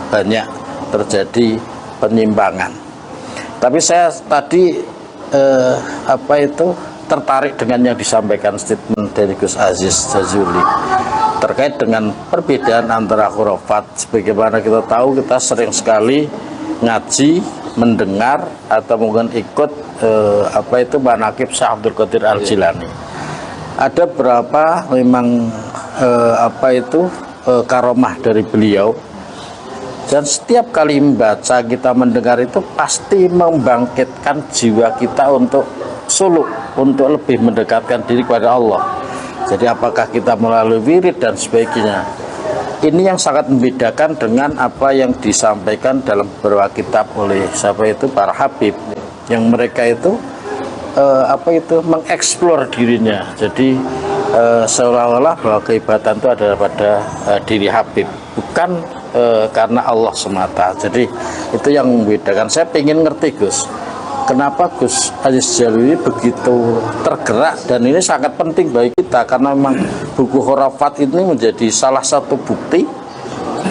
banyak terjadi penyimpangan. Tapi saya tadi tertarik dengan yang disampaikan statement dari Gus Aziz Jazuli terkait dengan perbedaan antara khurafat. Sebagaimana kita tahu, kita sering sekali ngaji, mendengar atau mungkin ikut manaqib Syekh Abdul Qadir Al-Jilani. Ada berapa memang karomah dari beliau, dan setiap kali membaca, kita mendengar itu pasti membangkitkan jiwa kita untuk suluk, untuk lebih mendekatkan diri kepada Allah. Jadi apakah kita melalui wirid dan sebagainya. Ini yang sangat membedakan dengan apa yang disampaikan dalam beberapa kitab oleh para Habib, yang mereka itu mengeksplor dirinya. Jadi seolah-olah bahwa keibatan itu adalah pada diri Habib, bukan karena Allah semata. Jadi itu yang membedakan. Saya ingin ngerti Gus, kenapa Gus Aziz Jazuli begitu tergerak, dan ini sangat penting bagi kita karena memang buku khurafat ini menjadi salah satu bukti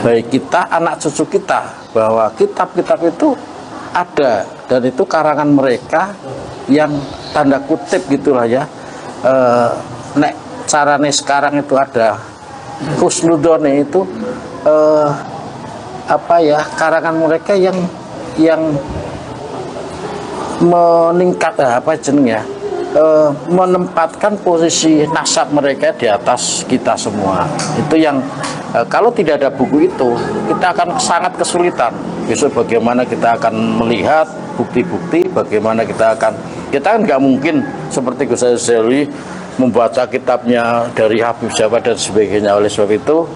bagi kita, anak cucu kita, bahwa kitab-kitab itu ada, dan itu karangan mereka yang tanda kutip gitulah ya, nek carane sekarang itu ada husnudone itu karangan mereka yang meningkat menempatkan posisi nasab mereka di atas kita semua. Itu yang kalau tidak ada buku itu kita akan sangat kesulitan. Besok bagaimana kita akan melihat bukti-bukti, bagaimana kita kan nggak mungkin seperti Gus Azali membaca kitabnya dari Habib Syahwat dan sebagainya. Oleh sebab itu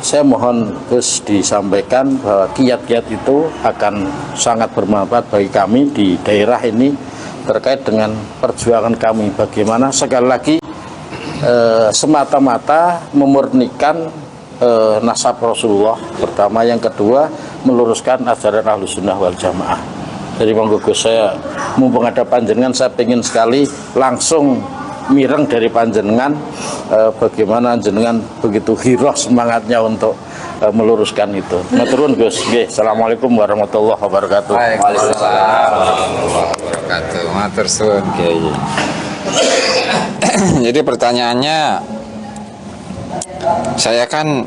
saya mohon Gus disampaikan bahwa kiat-kiat itu akan sangat bermanfaat bagi kami di daerah ini terkait dengan perjuangan kami bagaimana sekali lagi semata-mata memurnikan nasab Rasulullah pertama, yang kedua meluruskan ajaran Ahlus Sunnah wal Jamaah. Jadi monggo Gus, saya mumpung ada panjenengan, saya ingin sekali langsung mireng dari panjenengan bagaimana jenengan begitu hiroh semangatnya untuk meluruskan itu. Maturun Gus. Nggih, assalamualaikum warahmatullahi wabarakatuh. Waalaikumsalam warahmatullahi wabarakatuh. Matur suwun Kiai. Jadi pertanyaannya, saya kan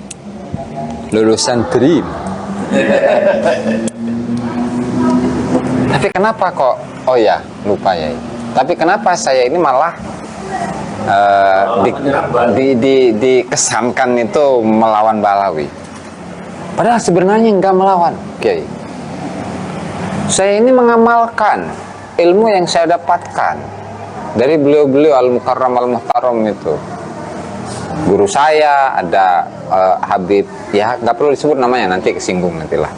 lulusan DRIM. Tapi kenapa kok, oh ya lupa ya, tapi kenapa saya ini malah dikesankan itu melawan Balawi, padahal sebenarnya enggak melawan Kiai. Saya ini mengamalkan ilmu yang saya dapatkan dari beliau-beliau Al-Mukarram Al-Muhtaram itu. Guru saya ada Habib, ya nggak perlu disebut namanya, nanti kesinggung nantilah.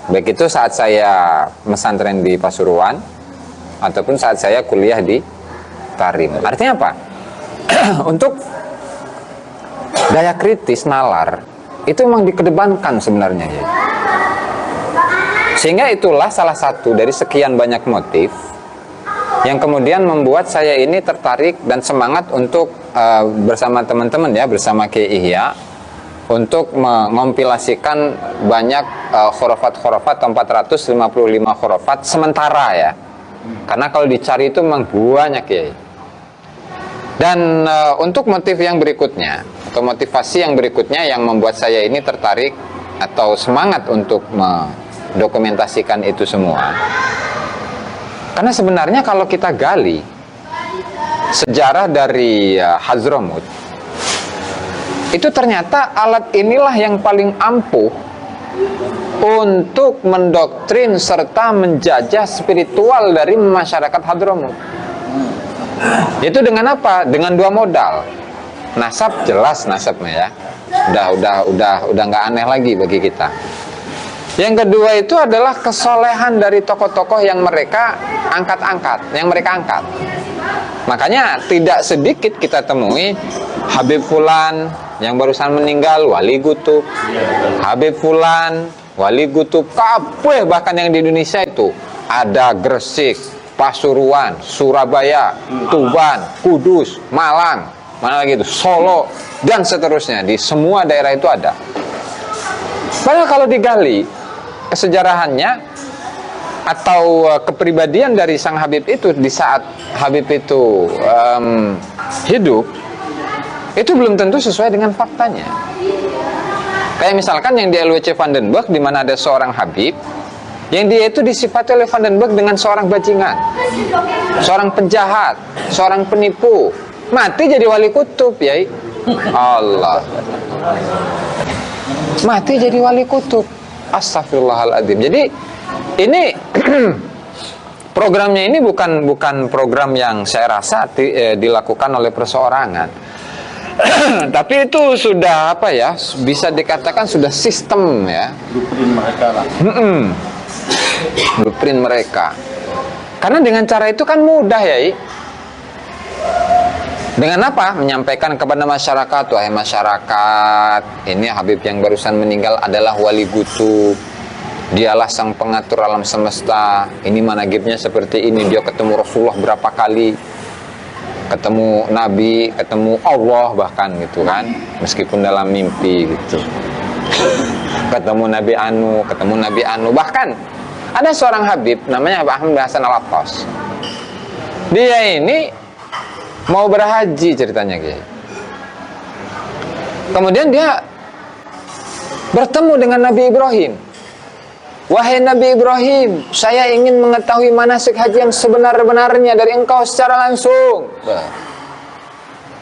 Baik itu saat saya mesantren di Pasuruan ataupun saat saya kuliah di Tarim. Artinya apa? Untuk daya kritis, nalar itu memang dikedepankan sebenarnya ya. Sehingga itulah salah satu dari sekian banyak motif yang kemudian membuat saya ini tertarik dan semangat untuk bersama teman-teman ya, bersama Kiai Ihya, untuk mengompilasikan banyak khurafat-khurafat atau 455 khurafat sementara ya. Karena kalau dicari itu memang banyak ya. Dan untuk motif yang berikutnya atau motivasi yang berikutnya yang membuat saya ini tertarik atau semangat untuk mendokumentasikan itu semua. Karena sebenarnya kalau kita gali sejarah dari Hadramut, itu ternyata alat inilah yang paling ampuh untuk mendoktrin serta menjajah spiritual dari masyarakat Hadramut. Itu dengan apa? Dengan dua modal. Nasab, jelas nasabnya ya. Udah nggak aneh lagi bagi kita. Yang kedua itu adalah kesolehan dari tokoh-tokoh yang mereka angkat. Makanya tidak sedikit kita temui Habib Fulan yang barusan meninggal, Wali Gutub, Habib Fulan, Wali Gutub, kabeh bahkan yang di Indonesia itu ada Gresik, Pasuruan, Surabaya, Tuban, Kudus, Malang, mana lagi itu, Solo, dan seterusnya. Di semua daerah itu ada. Padahal kalau digali kesejarahannya atau kepribadian dari sang Habib itu di saat Habib itu hidup, itu belum tentu sesuai dengan faktanya. Kayak misalkan yang di LWC Vandenberg, di mana ada seorang Habib yang dia itu disifati oleh Vandenberg dengan seorang bajingan, seorang penjahat, seorang penipu, mati jadi wali kutub, ya Allah, mati jadi wali kutub. Astagfirullahaladzim. Jadi ini programnya ini bukan program yang saya rasa dilakukan oleh perseorangan. Tapi itu sudah apa ya, bisa dikatakan sudah sistem ya, Blueprint mereka lah. Blueprint mereka. Karena dengan cara itu kan mudah ya. Dengan apa? Menyampaikan kepada masyarakat, wahai masyarakat, ini Habib yang barusan meninggal adalah wali gutub. Dialah sang pengatur alam semesta. Ini managibnya seperti ini. Dia ketemu Rasulullah berapa kali, ketemu Nabi, ketemu Allah bahkan gitu kan, meskipun dalam mimpi gitu. Ketemu Nabi Anu, bahkan ada seorang Habib namanya Ahmad Hasan Al-Attas. Dia ini mau berhaji ceritanya Kiai. Kemudian dia bertemu dengan Nabi Ibrahim. Wahai Nabi Ibrahim, saya ingin mengetahui manasik haji yang sebenar-benarnya dari engkau secara langsung.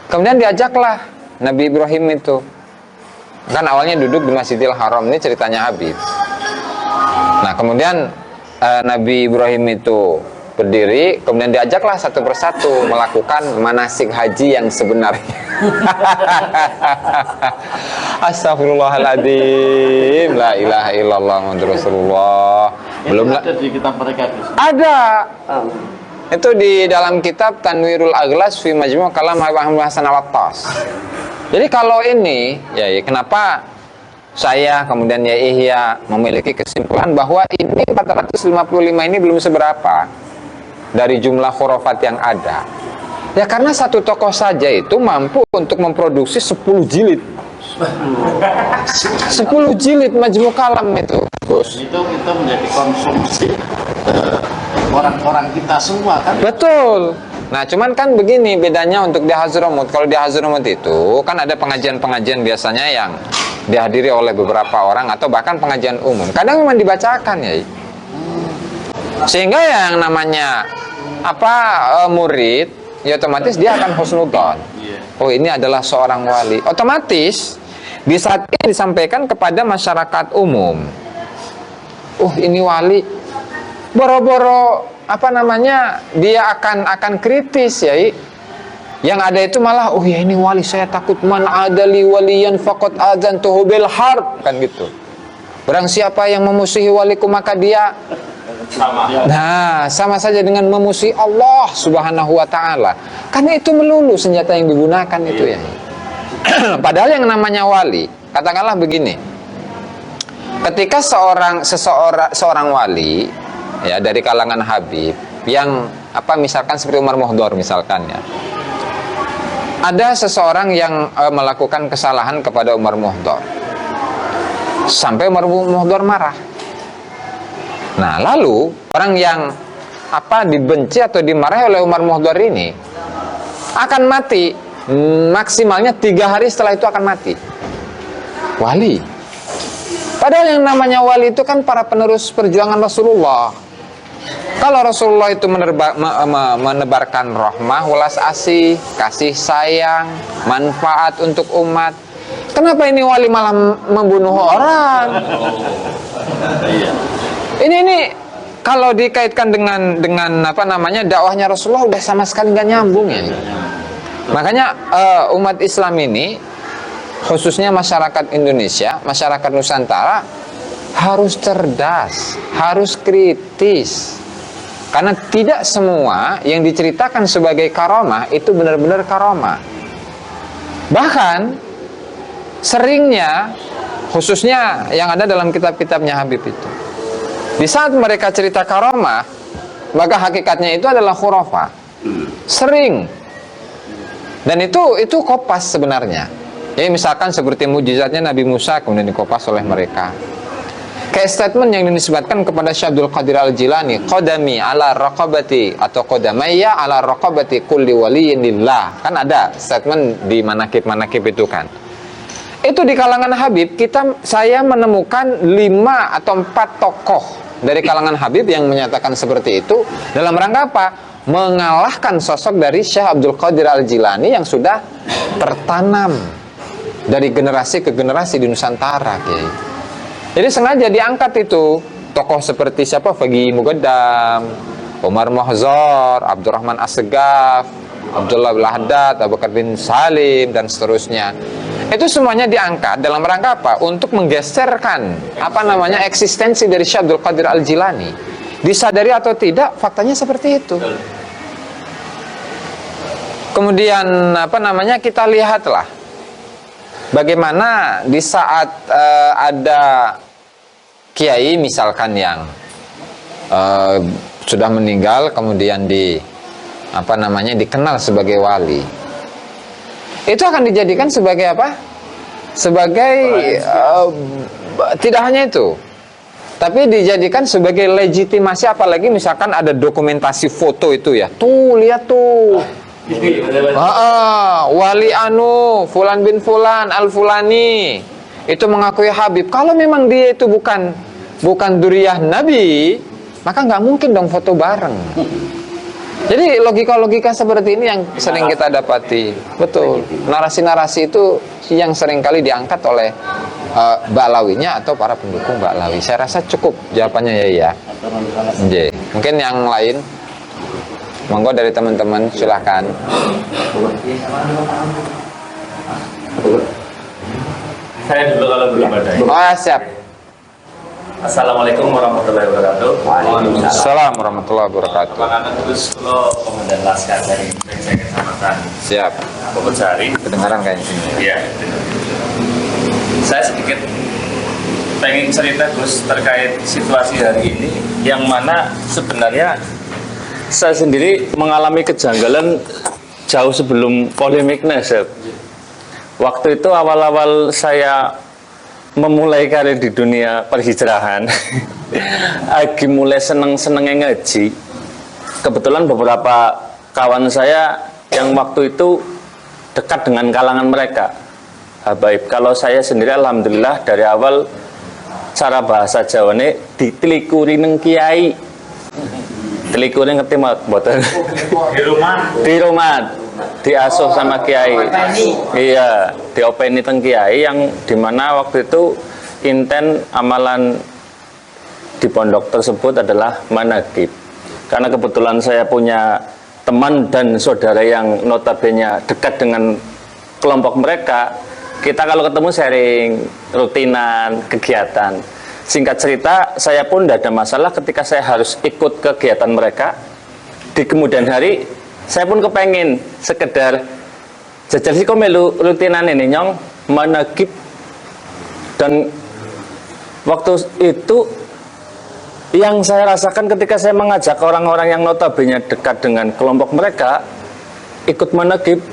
Kemudian diajaklah Nabi Ibrahim itu. Kan awalnya duduk di Masjidil Haram, ini ceritanya Habib. Nah kemudian Nabi Ibrahim itu berdiri, kemudian diajaklah satu persatu melakukan manasik haji yang sebenarnya. Astagfirullahaladzim, la ilaha illallah Muhammadur Rasulullah. Belum ada di kitab mereka. ada. Itu di dalam kitab Tanwirul Aghlas fi Majmu' Kalam Habib Hasan Al-Attas. Jadi kalau ini, ya kenapa saya kemudian ya Ihya memiliki kesimpulan bahwa ini 455 ini belum seberapa dari jumlah khurafat yang ada. Ya karena satu tokoh saja itu mampu untuk memproduksi 10 jilid. 10 jilid Majmu' Kalam itu. Itu kita menjadi konsumsi orang-orang kita semua kan. Betul. Nah cuman kan begini bedanya untuk di Hadramut. Kalau di Hadramut itu kan ada pengajian-pengajian biasanya yang dihadiri oleh beberapa orang atau bahkan pengajian umum. Kadang memang dibacakan ya. Sehingga yang namanya murid ya otomatis dia akan husnudzon. Oh ini adalah seorang wali. Otomatis di saat ini disampaikan kepada masyarakat umum. Oh ini wali. Boro-boro dia akan kritis ya. Yang ada itu malah oh ya ini wali saya takut, man adali waliyan faqad adzantuhu bil harb, kan gitu. Barang siapa yang memusuhi waliku maka dia sama saja dengan memusuhi Allah Subhanahu wa taala. Karena itu melulu senjata yang digunakan itu ya. Padahal yang namanya wali, katakanlah begini. Ketika seorang wali ya dari kalangan Habib yang misalkan seperti Umar Muhdor misalkan ya. Ada seseorang yang melakukan kesalahan kepada Umar Muhdor. Sampai Umar Muhdor marah. Nah, lalu orang yang dibenci atau dimarahi oleh Umar Muhdor ini akan mati. Maksimalnya 3 hari setelah itu akan mati. Wali. Padahal yang namanya wali itu kan para penerus perjuangan Rasulullah. Kalau Rasulullah itu menebarkan rahmah, welas asih, kasih sayang, manfaat untuk umat, kenapa ini wali malah membunuh orang? Ini kalau dikaitkan dengan dakwahnya Rasulullah udah sama sekali nggak nyambung ya. Makanya umat Islam ini, khususnya masyarakat Indonesia, masyarakat Nusantara harus cerdas, harus kritis. Karena tidak semua yang diceritakan sebagai karomah itu benar-benar karomah. Bahkan seringnya, khususnya yang ada dalam kitab-kitabnya Habib itu, di saat mereka cerita karomah, maka hakikatnya itu adalah khurafah. Sering. Dan itu kopas sebenarnya. Jadi misalkan seperti mujizatnya Nabi Musa kemudian dikopas oleh mereka. Kayak statement yang dinisbatkan kepada Syekh Abdul Qadir Al-Jilani, qadami ala raqabati atau qadamayya ala raqabati kulli waliyin lillah. Kan ada statement di manakib-manakib itu kan. Itu di kalangan Habib saya menemukan 5 atau 4 tokoh dari kalangan Habib yang menyatakan seperti itu dalam rangka apa? Mengalahkan sosok dari Syekh Abdul Qadir Al-Jilani yang sudah tertanam dari generasi ke generasi di Nusantara, Kiai. Jadi sengaja diangkat itu tokoh seperti siapa? Fagih Mugaddam, Umar Mahzor, Abdurrahman As-Segaf, Abdullah bin Haddad, Abu Bakar bin Salim dan seterusnya. Itu semuanya diangkat dalam rangka apa? Untuk menggeserkan eksistensi dari Syekh Abdul Qadir Al-Jilani. Disadari atau tidak, faktanya seperti itu. Kemudian kita lihatlah bagaimana di saat ada kiai misalkan yang sudah meninggal kemudian dikenal sebagai wali, itu akan dijadikan sebagai apa? Sebagai tidak hanya itu, tapi dijadikan sebagai legitimasi, apalagi misalkan ada dokumentasi foto itu ya. Tuh lihat tuh, Wali anu Fulan bin Fulan Al Fulani itu mengakui Habib. Kalau memang dia itu bukan duriyah Nabi, maka nggak mungkin dong foto bareng. Jadi logika-logika seperti ini yang sering kita dapati. Betul. Narasi-narasi itu yang sering kali diangkat oleh Ba'lawinya atau para pendukung Ba'lawi. Saya rasa cukup jawabannya ya. Mungkin yang lain, monggo dari teman-teman silahkan. Saya dulu kalau belum ada. Oh, siap. Assalamualaikum warahmatullahi wabarakatuh. Waalaikumsalam warahmatullahi wabarakatuh. Panganan terus kalau Komandan Laskar dari Kecamatan Siap. Pembersari. Kedengaran kayaknya sini. Iya. Saya sedikit pengen cerita Gus terkait situasi hari ini, yang mana sebenarnya saya sendiri mengalami kejanggalan jauh sebelum polemik nasab. Waktu itu awal-awal saya memulai karir di dunia perhijrahan, lagi mulai seneng-senengnya ngaji. Kebetulan beberapa kawan saya yang waktu itu dekat dengan kalangan mereka, habaib. Kalau saya sendiri alhamdulillah dari awal cara bahasa Jawa ini ditelikuri neng kiai. Telikuri ngerti mboten? Di rumah diasuh sama kiai. Iya, diopeni teng kiai yang dimana waktu itu inten amalan di pondok tersebut adalah manaqib. Karena kebetulan saya punya teman dan saudara yang notabene dekat dengan kelompok mereka, kita kalau ketemu sharing rutinan kegiatan. Singkat cerita, saya pun tidak ada masalah ketika saya harus ikut kegiatan mereka. Di kemudian hari saya pun kepengen sekedar jajal sih kok melu rutinan ini nyong manaqib. Dan waktu itu yang saya rasakan ketika saya mengajak orang-orang yang notabene dekat dengan kelompok mereka ikut manaqib,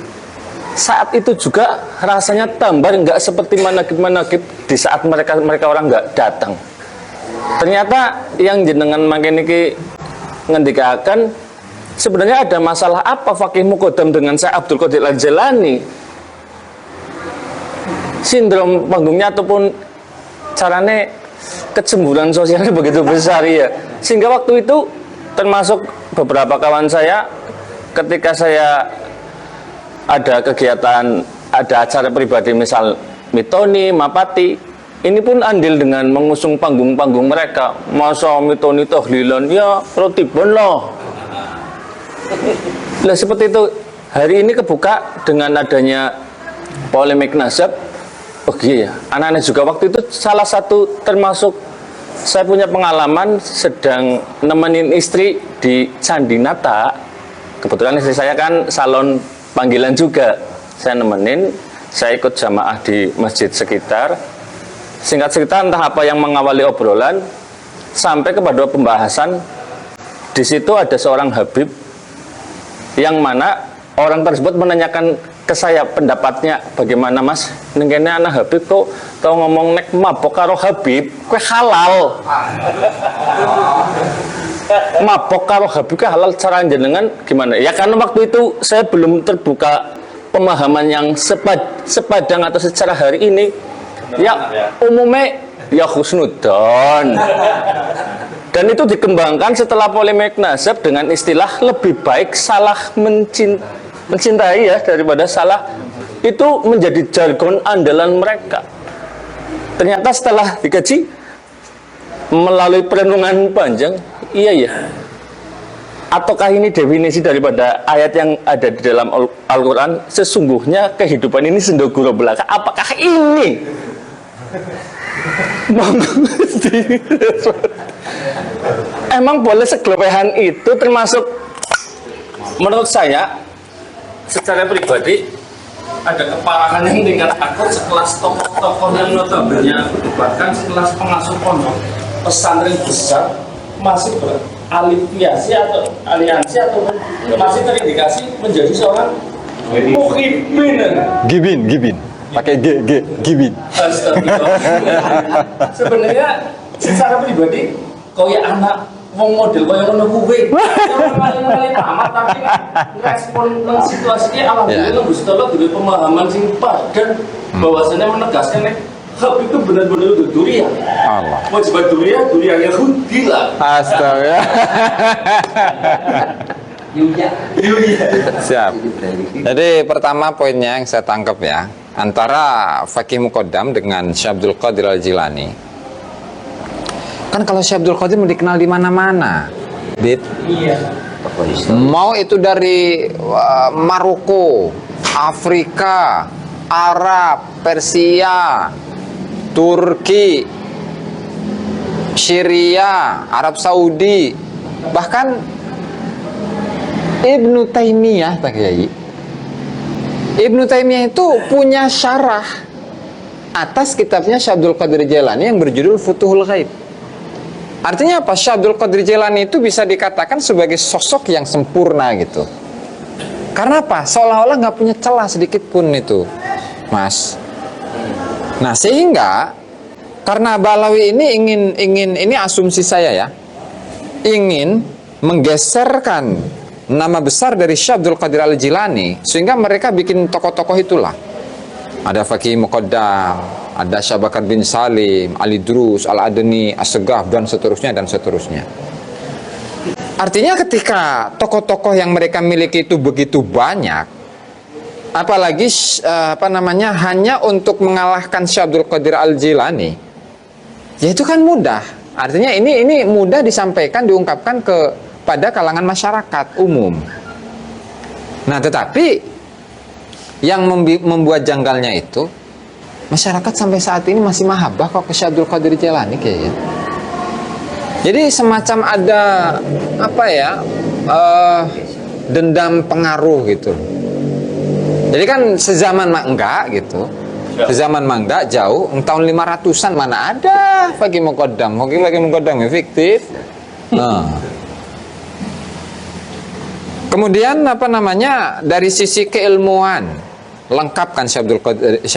saat itu juga rasanya tambah nggak seperti manaqib di saat mereka orang nggak datang. Ternyata yang jenengan makin ini ngendikakan, sebenarnya ada masalah apa Fakih Muqaddam dengan saya Abdul Qadir Al-Jailani? Sindrom panggungnya ataupun carane kecemburuan sosialnya begitu besar ya. Sehingga waktu itu termasuk beberapa kawan saya ketika saya ada kegiatan, ada acara pribadi misal Mitoni, Mapati, ini pun andil dengan mengusung panggung-panggung mereka. Masa Mitoni tahlilan, ya rotibon loh. Nah seperti itu, hari ini kebuka dengan adanya polemik nasab. Oh iya ya, anak-anak juga waktu itu salah satu termasuk saya punya pengalaman sedang nemenin istri di Candi Nata. Kebetulan istri saya kan salon panggilan juga, saya nemenin, saya ikut jamaah di masjid sekitar. Singkat cerita entah apa yang mengawali obrolan sampai kepada pembahasan. Di situ ada seorang habib yang mana orang tersebut menanyakan ke saya pendapatnya, bagaimana mas, nengkene anak habib kok tau ngomong nek mabok karo habib kue halal. Mabok karo habib ke halal, cara jenengan gimana? Ya karena waktu itu saya belum terbuka pemahaman yang sepadang atau secara hari ini. Ya umumnya ya husnudon. Dan itu dikembangkan setelah polemik nasab dengan istilah lebih baik salah mencintai ya daripada salah. Itu menjadi jargon andalan mereka. Ternyata setelah dikaji melalui perenungan panjang, iya ya. Ataukah ini definisi daripada ayat yang ada di dalam Al-Quran? Sesungguhnya kehidupan ini sendoguro belaka. Apakah ini? Emang boleh segelepehan itu? Termasuk menurut saya secara pribadi ada keparahan yang tingkat akut sekelas tokoh-tokoh yang notabene bahkan sekelas pengasuh pondok pesantren besar masih beraliansi atau masih terindikasi menjadi seorang Gibin pakai gibin. Sebenarnya secara pribadi kau ya anak wong model kaya ngono kuwi. Paling amat tapi respon nang situasinya alhamdulillah Gusti Allah duwe pemahaman sing padan bahwasanya menegaskan nek Habib itu benar-benar durian. Allah. Wajibat durian Yahudi lah. Astaga. Siap. Jadi pertama poinnya yang saya tangkap ya, antara Fakih Muqaddam dengan Syekh Abdul Qadir Al-Jilani. Kan kalau Syekh Abdul Qadir dikenal di mana-mana. Mau itu dari Maroko, Afrika, Arab, Persia, Turki, Syria, Arab Saudi, bahkan Ibnu Taimiyah, tak Kiai. Ibnu Taimiyah itu punya syarah atas kitabnya Syekh Abdul Qadir Jailani yang berjudul Futuhul Ghaib. Artinya apa? Syekh Abdul Qadir Jailani itu bisa dikatakan sebagai sosok yang sempurna gitu. Karena apa? Seolah-olah nggak punya celah sedikit pun itu, Mas. Nah, sehingga karena Balawi ini ingin ini asumsi saya ya, ingin menggeserkan nama besar dari Syekh Abdul Qadir Al-Jilani, sehingga mereka bikin tokoh-tokoh itulah. Ada Fakih Muqaddam, ada Syekh Bakar bin Salim, Ali Drus, Al-Adni, As-Segaf, dan seterusnya dan seterusnya. Artinya ketika tokoh-tokoh yang mereka miliki itu begitu banyak, apalagi hanya untuk mengalahkan Syekh Abdul Qadir Al-Jilani, ya itu kan mudah. Artinya ini mudah disampaikan, diungkapkan pada kalangan masyarakat umum. Nah, tetapi yang membuat janggalnya itu, masyarakat sampai saat ini masih mahabbah kok ke Syekh Abdul Qadir Jilani kayaknya. Jadi semacam ada dendam pengaruh gitu. Jadi kan sezaman mah enggak gitu. Sezaman mah enggak, jauh, tahun 500-an mana ada Fakih Muqaddam. Fakih Muqaddam ya fiktif. Nah. Kemudian dari sisi keilmuan lengkap kan Syekh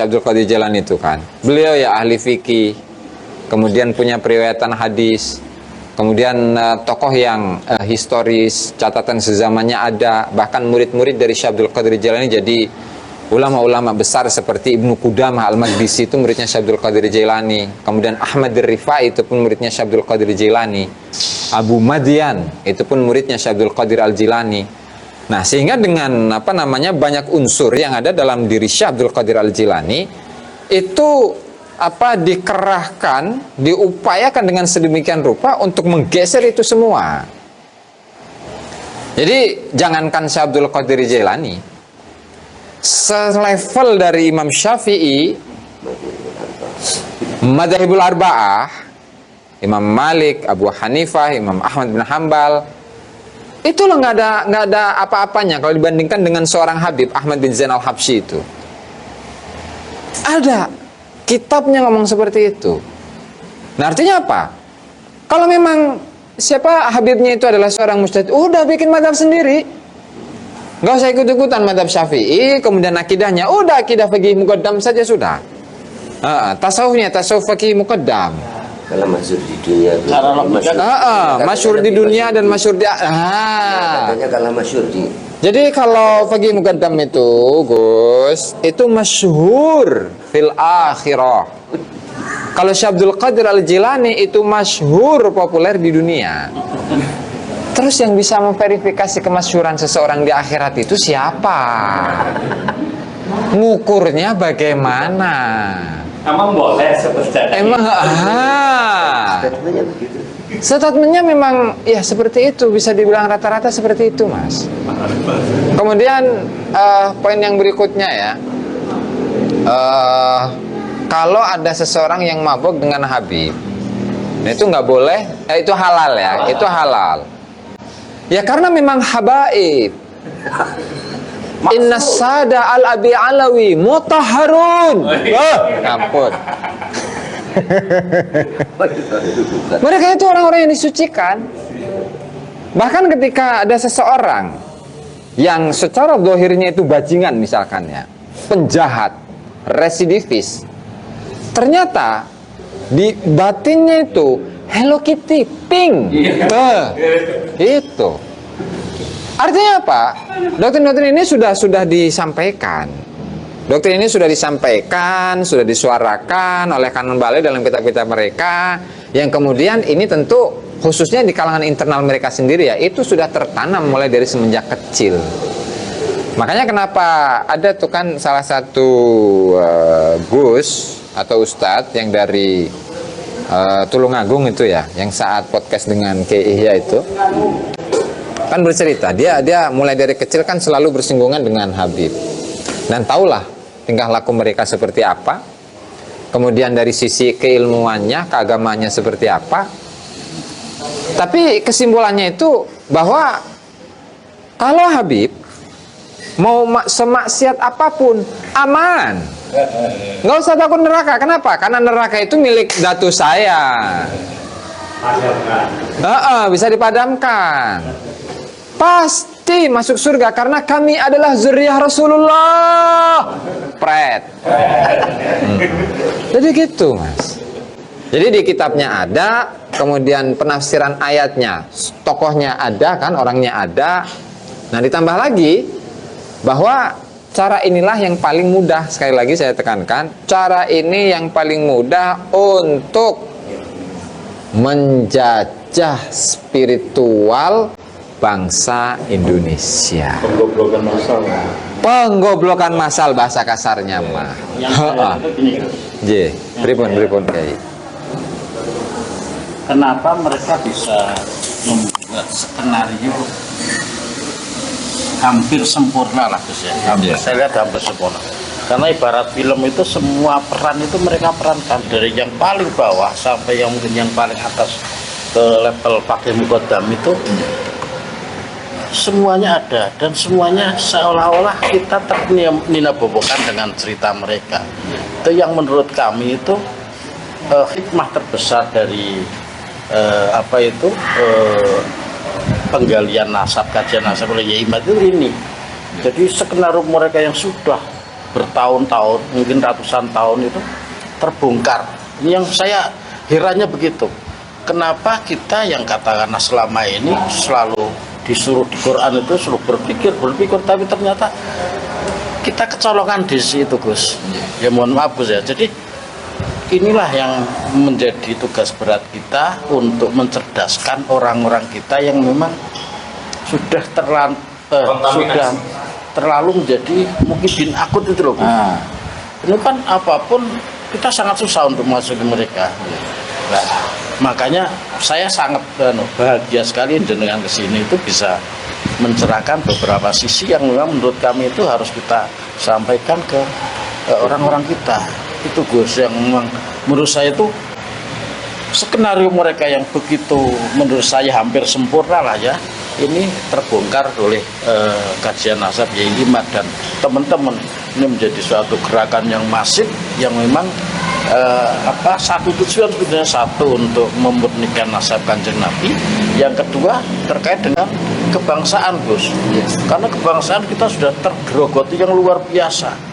Abdul Qadir Jailani itu kan. Beliau ya ahli fikih. Kemudian punya periwayatan hadis. Kemudian tokoh yang historis, catatan sezamannya ada, bahkan murid-murid dari Syekh Abdul Qadir Jailani jadi ulama-ulama besar seperti Ibnu Qudamah Al-Maqdisi itu muridnya Syekh Abdul Qadir Jailani. Kemudian Ahmad Ar-Rifai itu pun muridnya Syekh Abdul Qadir Jailani. Abu Madian itu pun muridnya Syekh Abdul Qadir Al-Jilani. Nah, sehingga dengan banyak unsur yang ada dalam diri Syekh Abdul Qadir Al-Jilani itu dikerahkan, diupayakan dengan sedemikian rupa untuk menggeser itu semua. Jadi jangankan Syekh Abdul Qadir Jailani, selevel dari Imam Syafi'i, Madzhabul Arba'ah, Imam Malik, Abu Hanifah, Imam Ahmad bin Hanbal, itu loh nggak ada apa-apanya kalau dibandingkan dengan seorang Habib Ahmad bin Zain Al-Habsyi itu. Ada kitabnya ngomong seperti itu. Nah, artinya apa? Kalau memang Habibnya itu adalah seorang mujtahid, udah bikin madhab sendiri, nggak usah ikut-ikutan madhab Syafi'i. Kemudian akidahnya udah akidah Fakih Muqaddam saja sudah. Tasawufnya tasawuf Fakih Muqaddam. Kalau masyhur di dunia itu. Masyhur di dunia dan masyhur di katanya kalau masyhur di. Jadi kalau Fakih Muqaddam itu, Gus, itu masyhur fil akhirah. Kalau Syekh Abdul Qadir Al-Jilani itu masyhur populer di dunia. Terus yang bisa memverifikasi kemasyhuran seseorang di akhirat itu siapa? Ngukurnya bagaimana? Emang boleh seperti itu? Statementnya begitu. Statementnya memang ya seperti itu, bisa dibilang rata-rata seperti itu, Mas. Kemudian poin yang berikutnya ya, kalau ada seseorang yang mabuk dengan Habib, nah itu nggak boleh, itu halal ya, itu halal. Ya karena memang habaib. Inna sada al-abi alawi mutahharun. Ampun. Mereka itu orang-orang yang disucikan. Bahkan ketika ada seseorang yang secara zahirnya itu bajingan misalkan ya, penjahat, residivis, ternyata di batinnya itu Hello Kitty, pink. Itu. Artinya apa? Doktrin-doktrin ini sudah disampaikan. Doktrin ini sudah disampaikan, sudah disuarakan oleh kanon balai dalam kitab-kitab mereka, yang kemudian ini tentu khususnya di kalangan internal mereka sendiri ya, itu sudah tertanam mulai dari semenjak kecil. Makanya kenapa ada tuh kan salah satu Gus atau Ustadz yang dari Tulungagung itu ya, yang saat podcast dengan Kiai Ihya itu kan bercerita, dia mulai dari kecil kan selalu bersinggungan dengan Habib dan tahulah tingkah laku mereka seperti apa, kemudian dari sisi keilmuannya, keagamannya seperti apa. Tapi kesimpulannya itu bahwa kalau Habib mau semaksiat apapun aman, nggak usah takut neraka. Kenapa? Karena neraka itu milik datu saya. Bisa dipadamkan. Pasti masuk surga karena kami adalah zuriyah Rasulullah. Pret. Jadi gitu, Mas. Jadi di kitabnya ada, kemudian penafsiran ayatnya, tokohnya ada kan, orangnya ada. Nah, ditambah lagi bahwa cara inilah yang paling mudah, sekali lagi saya tekankan, cara ini yang paling mudah untuk menjajah spiritual bangsa Indonesia. Penggoblokan massal bahasa kasarnya mah. Pripun Kiai. Kenapa mereka bisa membuat skenario hampir sempurna lah Gus ya. Saya lihat hampir sempurna. Karena ibarat film itu semua peran itu mereka perankan dari yang paling bawah sampai yang mungkin yang paling atas ke level pakai mukodam itu semuanya ada dan semuanya seolah-olah kita ternina-bobokan dengan cerita mereka. Itu yang menurut kami itu hikmah terbesar dari penggalian nasab, kajian nasab oleh Yai Imad itu ini. Jadi skenario mereka yang sudah bertahun-tahun, mungkin ratusan tahun itu terbongkar. Ini yang saya herannya begitu. Kenapa kita yang katakanlah selama ini selalu disuruh di Quran itu suruh berpikir, tapi ternyata kita kecolongan di situ Gus. Ya mohon maaf Gus ya. Jadi inilah yang menjadi tugas berat kita untuk mencerdaskan orang-orang kita yang memang sudah terlalu menjadi mungkin bin akut itu loh. Ini kan apapun kita sangat susah untuk masuk ke mereka. Nah, makanya saya sangat bahagia sekali dengan kesini itu bisa mencerahkan beberapa sisi yang memang menurut kami itu harus kita sampaikan ke orang-orang kita. Itu Gus yang memang menurut saya itu skenario mereka yang begitu menurut saya hampir sempurna lah ya, ini terbongkar oleh kajian nasab Yai Imad dan teman-teman. Ini menjadi suatu gerakan yang masif yang memang satu tujuan sebenarnya, satu untuk memurnikan nasab Kanjeng Nabi, yang kedua terkait dengan kebangsaan Gus. Karena kebangsaan kita sudah tergerogoti yang luar biasa.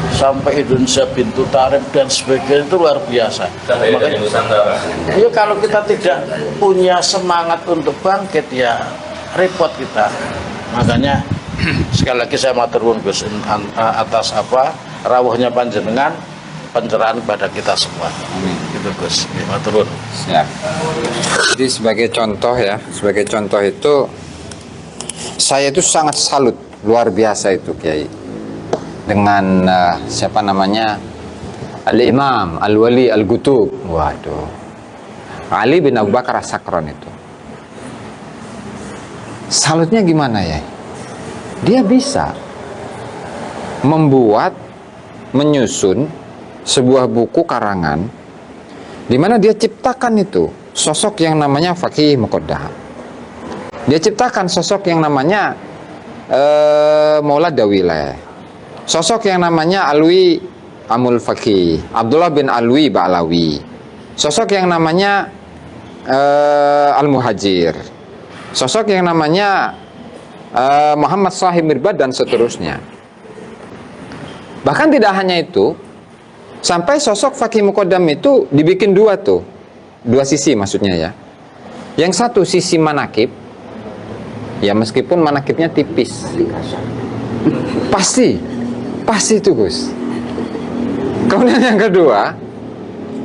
Sampai Indonesia Bintu Tarif dan sebagainya itu luar biasa. Makanya, ya kalau kita tidak punya semangat untuk bangkit ya repot kita. Makanya sekali lagi saya matur nuwun Gus atas rawuhnya panjenengan, pencerahan kepada kita semua. Gitu Gus. Matur nuwun. Siap. Jadi sebagai contoh itu saya itu sangat salut luar biasa itu Kiai dengan siapa namanya Al-Imam Al-Wali Al-Gutub. Waduh, Ali bin Abu Bakar As-Sakron itu salutnya gimana ya, dia bisa menyusun sebuah buku karangan di mana dia ciptakan itu sosok yang namanya Faqih Muqaddam, dia ciptakan sosok yang namanya Maulad Dawileh, sosok yang namanya Alwi Amul Faqih, Abdullah bin Alwi Ba'lawi, sosok yang namanya Al-Muhajir, sosok yang namanya Muhammad Shahib Mirbad dan seterusnya. Bahkan tidak hanya itu, sampai sosok Faqih Muqaddam itu dibikin dua tuh. dua sisi maksudnya ya. Yang satu sisi manakib, ya meskipun manakibnya tipis, pasti itu Gus. Kemudian yang kedua,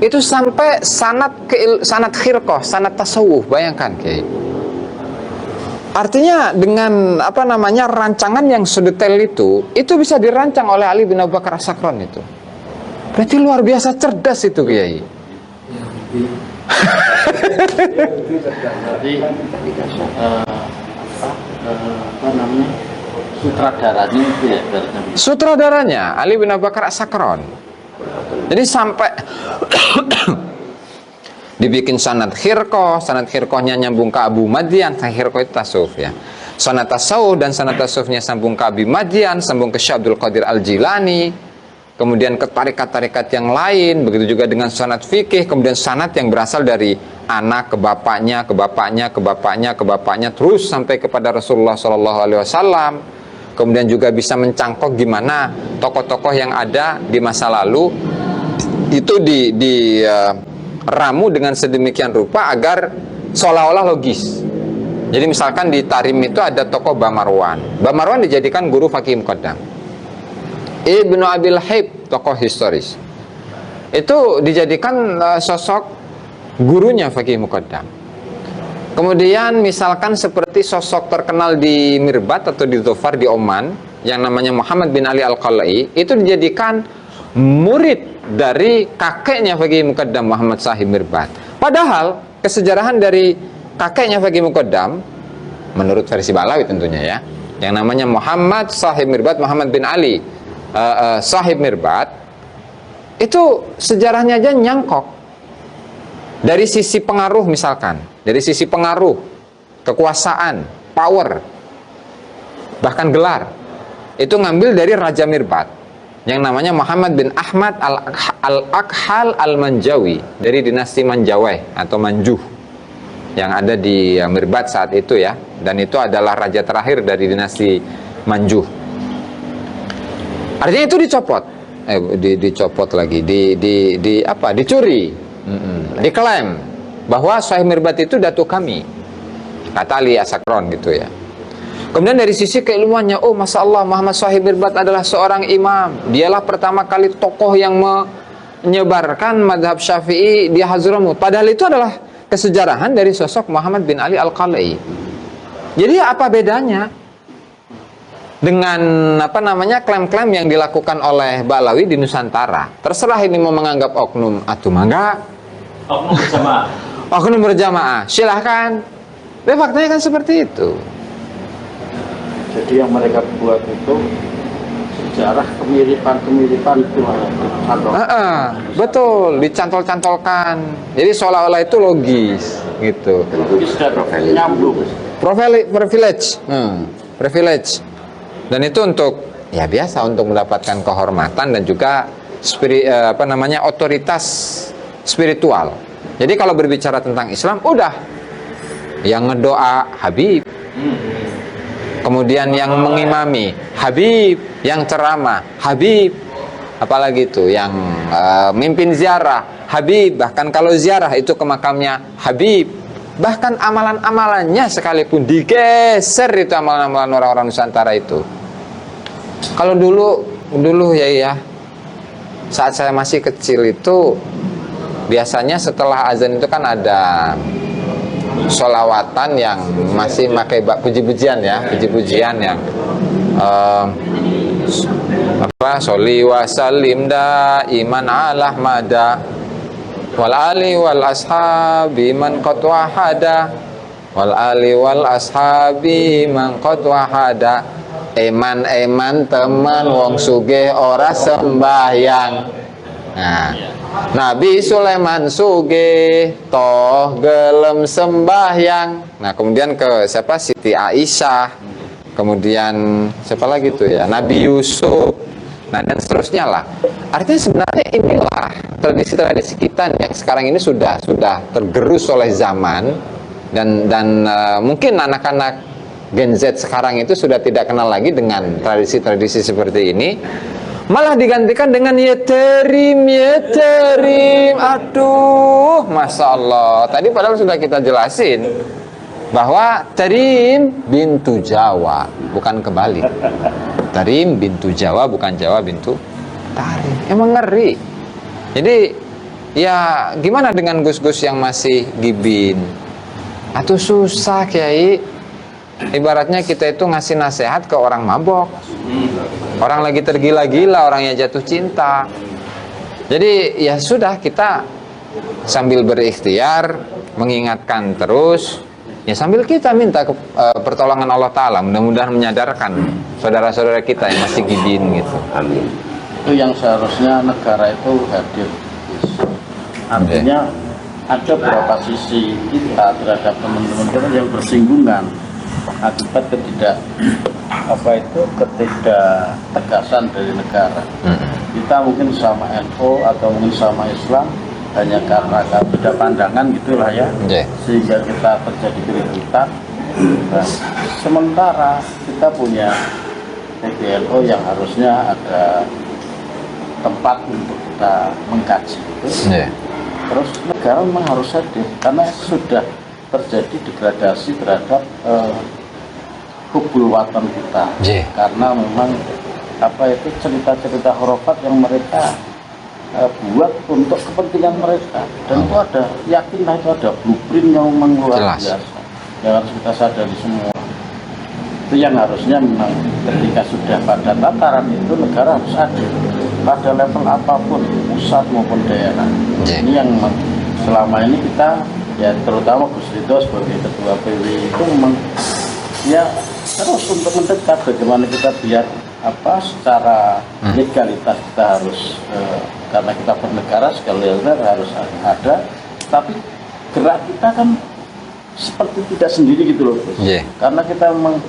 itu sampai sanad khirqah, sanad tasawuf, bayangkan Kiai. Artinya dengan rancangan yang sedetail itu bisa dirancang oleh Ali bin Abu Bakar As-Sakran itu. Berarti luar biasa cerdas itu Kiai. Jadi sutradaranya itu ya ibaratnya. Sutradaranya Ali bin Abu Bakar As-Sakran. Jadi sampai dibikin sanad khirqahnya nyambung ke Abu Madyan. Khirqah itu tasawuf ya. Sanad tasawuf dan sanad tasawufnya sambung ke Abi Madyan, sambung ke Syekh Abdul Qadir Al-Jilani, kemudian ke tarikat-tarikat yang lain, begitu juga dengan sanad fikih, kemudian sanad yang berasal dari anak ke bapaknya, ke bapaknya, ke bapaknya, ke bapaknya, terus sampai kepada Rasulullah SAW. Kemudian juga bisa mencangkok gimana tokoh-tokoh yang ada di masa lalu itu ramu dengan sedemikian rupa agar seolah-olah logis. Jadi misalkan di Tarim itu ada tokoh Bamarwan. Bamarwan dijadikan guru Faqih Muqaddam. Ibnu Abil Haib, tokoh historis, itu dijadikan sosok gurunya Faqih Muqaddam. Kemudian misalkan seperti sosok terkenal di Mirbat atau di Dhofar di Oman yang namanya Muhammad bin Ali Al-Qalai, itu dijadikan murid dari kakeknya Faqih Muqaddam Muhammad Sahib Mirbat. Padahal kesejarahan dari kakeknya Faqih Muqaddam menurut versi Balawi tentunya ya, yang namanya Muhammad Sahib Mirbat, Muhammad bin Ali Sahib Mirbat, itu sejarahnya aja nyangkok. Dari sisi pengaruh misalkan, dari sisi pengaruh, kekuasaan, power, bahkan gelar, itu ngambil dari Raja Mirbat yang namanya Muhammad bin Ahmad Al-Akhal Al-Manjawi, dari dinasti Manjaweh atau Manjuh yang ada di Mirbat saat itu ya, dan itu adalah raja terakhir dari dinasti Manjuh. Artinya itu dicopot lagi, dicuri, diklaim bahwa Sahih Mirbat itu datuk kami, kata Ali As-Sakran gitu ya. Kemudian dari sisi keilmuannya, oh Masya Allah, Muhammad Sahih Mirbat adalah seorang imam. Dialah pertama kali tokoh yang menyebarkan madhab Syafi'i di Hadramut. Padahal itu adalah kesejarahan dari sosok Muhammad bin Ali Al-Qalai. Jadi apa bedanya dengan klaim-klaim yang dilakukan oleh Balawi di Nusantara? Terserah ini mau menganggap oknum atau mangga, oknum berjamaah, silahkan. Tapi faktanya kan seperti itu. Jadi yang mereka buat itu sejarah kemiripan itu betul, dicantol-cantolkan. Jadi seolah-olah itu logis gitu. Nyambung. Privilege. Dan itu untuk ya biasa, untuk mendapatkan kehormatan dan juga otoritas spiritual. Jadi kalau berbicara tentang Islam, udah yang ngedoa Habib, kemudian yang mengimami Habib, yang ceramah Habib, apalagi itu yang mimpin ziarah Habib, bahkan kalau ziarah itu ke makamnya Habib, bahkan amalan-amalannya sekalipun digeser, itu amalan-amalan orang-orang Nusantara itu. Kalau dulu ya saat saya masih kecil itu biasanya setelah azan itu kan ada sholawatan yang masih pakai puji-pujian ya, puji-pujian yang sholli wa sallim da iman ala mada wal ali wal ashabi man qad wahada wal ali wal ashabi man qad wahada eman teman wong sugih ora sembahyang. Nah, Nabi Sulaiman sugih toh gelem sembahyang. Nah, kemudian ke siapa? Siti Aisyah. Kemudian siapa lagi tuh ya? Nabi Yusuf. Nah, dan seterusnya lah. Artinya sebenarnya inilah tradisi-tradisi kita yang sekarang ini sudah tergerus oleh zaman, dan mungkin anak-anak Gen Z sekarang itu sudah tidak kenal lagi dengan tradisi-tradisi seperti ini. Malah digantikan dengan yeterim, yeterim. Aduh, Masya Allah. Tadi padahal sudah kita jelasin bahwa Terim bintu Jawa, bukan kebalik. Terim bintu Jawa, bukan Jawa bintu Tarim. Emang ngeri. Jadi ya gimana dengan gus-gus yang masih gibin? Atau susah, Kiai. Ibaratnya kita itu ngasih nasihat ke orang mabok, orang lagi tergila-gila, orang yang jatuh cinta. Jadi ya sudah, kita sambil berikhtiar mengingatkan terus, ya sambil kita minta pertolongan Allah Ta'ala, mudah-mudahan menyadarkan saudara-saudara kita yang masih gibin gitu. Amin. Itu yang seharusnya negara itu hadir. Artinya ada beberapa sisi kita terhadap teman-teman kita yang bersinggungan akibat ketidaktegasan dari negara. Kita mungkin sama NU atau mungkin sama Islam hanya karena beda pandangan gitulah ya, sehingga kita terjadi keributan. Nah, sementara kita punya PBNU yang harusnya ada tempat untuk kita mengkaji itu. Terus negara memang harus hadir karena sudah terjadi degradasi terhadap hubul watan kita. Karena memang cerita-cerita khurafat yang mereka buat untuk kepentingan mereka, dan itu ada, yakinlah itu ada blueprint yang luar biasa yang harus kita sadari semua. Itu yang harusnya memang ketika sudah pada tataran itu negara harus hadir pada level apapun, pusat maupun daerah. Ini yang selama ini kita, ya terutama Gus Ridho sebagai ketua PW itu memang ya terus untuk mendekat bagaimana kita biar secara legalitas kita harus karena kita bernegara sekali harus ada, tapi gerak kita kan seperti tidak sendiri gitu loh, Gus. Karena kita memang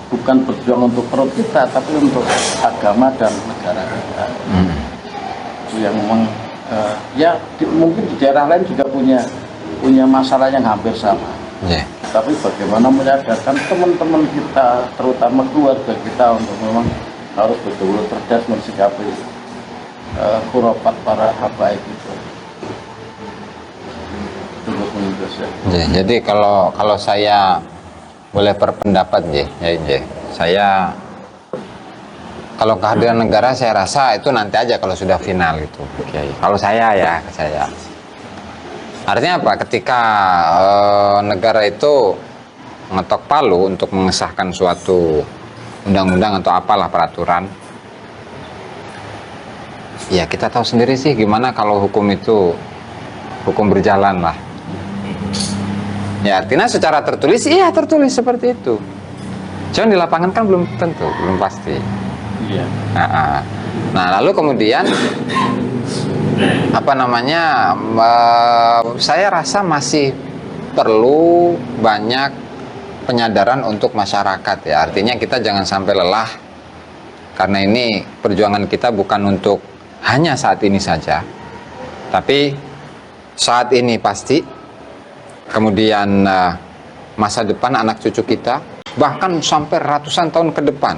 bukan berjuang untuk perut kita, tapi untuk agama dan negara kita. Itu yang memang mungkin di daerah lain juga punya masalah yang hampir sama. Tapi bagaimana menyadarkan teman-teman kita, terutama keluarga kita, untuk memang harus betul-betul cerdas mensikapi khurafat para habaib itu. Jadi kalau saya boleh berpendapat, saya kalau kehadiran negara saya rasa itu nanti aja kalau sudah final itu. Kalau saya artinya apa? Ketika negara itu ngetok palu untuk mengesahkan suatu undang-undang atau apalah peraturan, ya kita tahu sendiri sih gimana kalau hukum berjalan lah. Ya artinya secara tertulis, iya tertulis seperti itu. Cuman di lapangan kan belum tentu, belum pasti. Nah lalu kemudian saya rasa masih perlu banyak penyadaran untuk masyarakat ya. Artinya kita jangan sampai lelah, karena ini perjuangan kita bukan untuk hanya saat ini saja, tapi saat ini pasti, kemudian masa depan anak cucu kita, bahkan sampai ratusan tahun ke depan.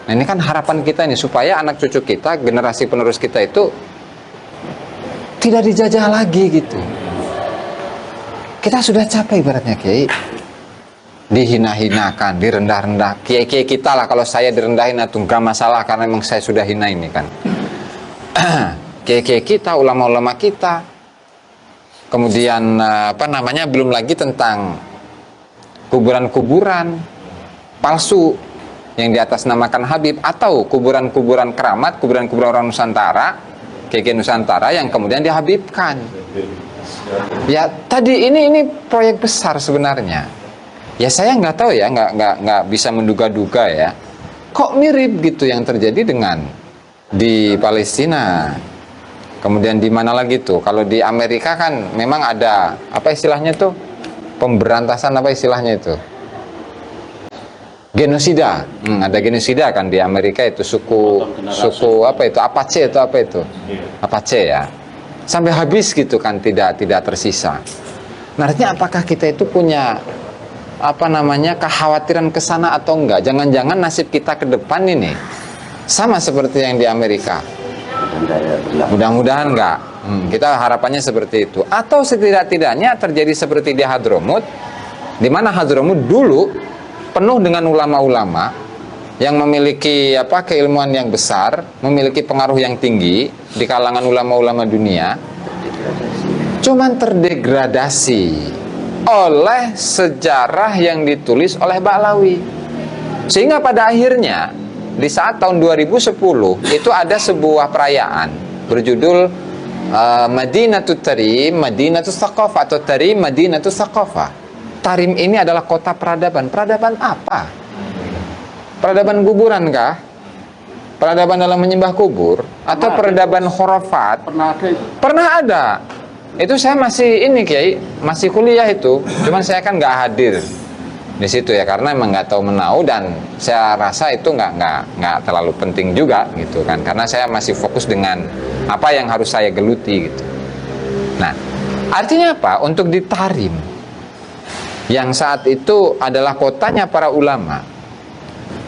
Nah ini kan harapan kita ini, supaya anak cucu kita, generasi penerus kita itu tidak dijajah lagi gitu. Kita sudah capek ibaratnya, Kiai, dihina-hinakan, direndah-rendah. Kiai-kiai kita lah, kalau saya direndahin itu nggak masalah, karena memang saya sudah hina ini kan. Kiai-kiai kita, ulama-ulama kita. Kemudian belum lagi tentang kuburan-kuburan palsu yang di atas namakan Habib, atau kuburan-kuburan keramat, kuburan-kuburan orang Nusantara, kiai Nusantara yang kemudian dihabibkan. Ya tadi ini proyek besar sebenarnya. Ya saya nggak tahu ya, nggak bisa menduga-duga ya. Kok mirip gitu yang terjadi dengan di Palestina. Kemudian di mana lagi tuh? Kalau di Amerika kan memang ada apa istilahnya tuh? Pemberantasan apa istilahnya itu? Genosida. Ada genosida kan di Amerika itu, suku apa itu? Apache itu apa itu? Apache ya. Sampai habis gitu kan, tidak tersisa. Nah, artinya apakah kita itu punya kekhawatiran ke sana atau enggak? Jangan-jangan nasib kita ke depan ini sama seperti yang di Amerika. Mudah-mudahan enggak. Kita harapannya seperti itu. Atau setidak-tidaknya terjadi seperti di Hadramut, di mana Hadramut dulu penuh dengan ulama-ulama yang memiliki keilmuan yang besar, memiliki pengaruh yang tinggi di kalangan ulama-ulama dunia, cuman terdegradasi oleh sejarah yang ditulis oleh Ba'lawi. Sehingga pada akhirnya di saat tahun 2010 itu ada sebuah perayaan berjudul Madinatut Tarim, Madinatut Thaqafah, atau Tarim Madinatut Thaqafah. Tarim ini adalah kota peradaban. Peradaban apa? Peradaban kuburan kah? Peradaban dalam menyembah kubur? Atau peradaban khurafat? Pernah ada. Itu saya masih Kiai, masih kuliah itu. Cuman saya kan nggak hadir di situ ya, karena emang nggak tahu menau, dan saya rasa itu nggak terlalu penting juga gitu kan, karena saya masih fokus dengan apa yang harus saya geluti gitu. Nah, artinya apa? Untuk di Tarim yang saat itu adalah kotanya para ulama,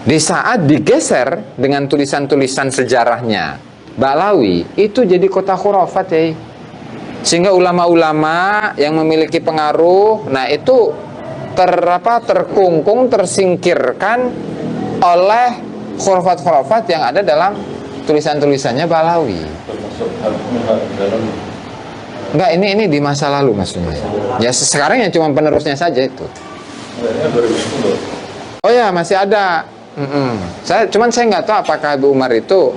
di saat digeser dengan tulisan-tulisan sejarahnya Ba'lawi, itu jadi kota khurafat ya. Sehingga ulama-ulama yang memiliki pengaruh, nah itu terkungkung, tersingkirkan oleh khurafat-khurafat yang ada dalam tulisan-tulisannya Ba'lawi. Enggak, ini di masa lalu maksudnya. Ya sekarang yang cuma penerusnya saja itu. Oh ya, masih ada. Saya nggak tahu apakah Ibu Umar itu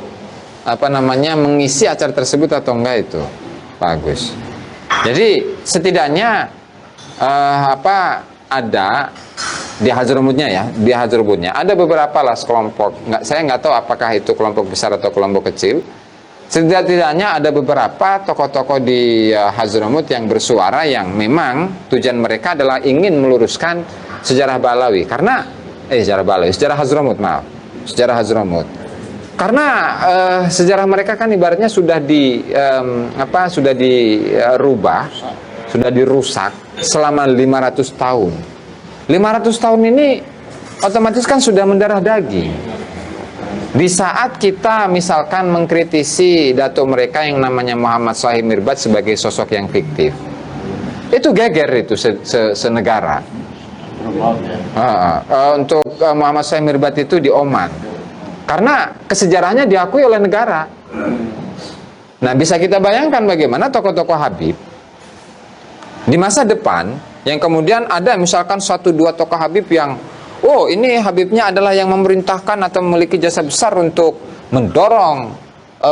mengisi acara tersebut atau enggak itu, Pak Agus. Jadi setidaknya ada di Hadramutnya ya, di Hadramutnya ada beberapa lah kelompok. Saya nggak tahu apakah itu kelompok besar atau kelompok kecil. Setidak-tidaknya ada beberapa tokoh-tokoh di Hadramut yang bersuara, yang memang tujuan mereka adalah ingin meluruskan sejarah Ba'lawi. Karena sejarah Hadramut, sejarah Hadramut. Karena sejarah mereka kan ibaratnya sudah dirubah, sudah dirusak selama 500 tahun. 500 tahun ini otomatis kan sudah mendarah daging. Di saat kita misalkan mengkritisi datuk mereka yang namanya Muhammad Shahih Mirbad sebagai sosok yang fiktif, itu geger itu senegara. Untuk Muhammad Shahih Mirbad itu di Oman, karena kesejarahannya diakui oleh negara. Nah, bisa kita bayangkan bagaimana tokoh-tokoh Habib di masa depan, yang kemudian ada misalkan 1-2 tokoh Habib yang ini Habibnya adalah yang memerintahkan atau memiliki jasa besar untuk mendorong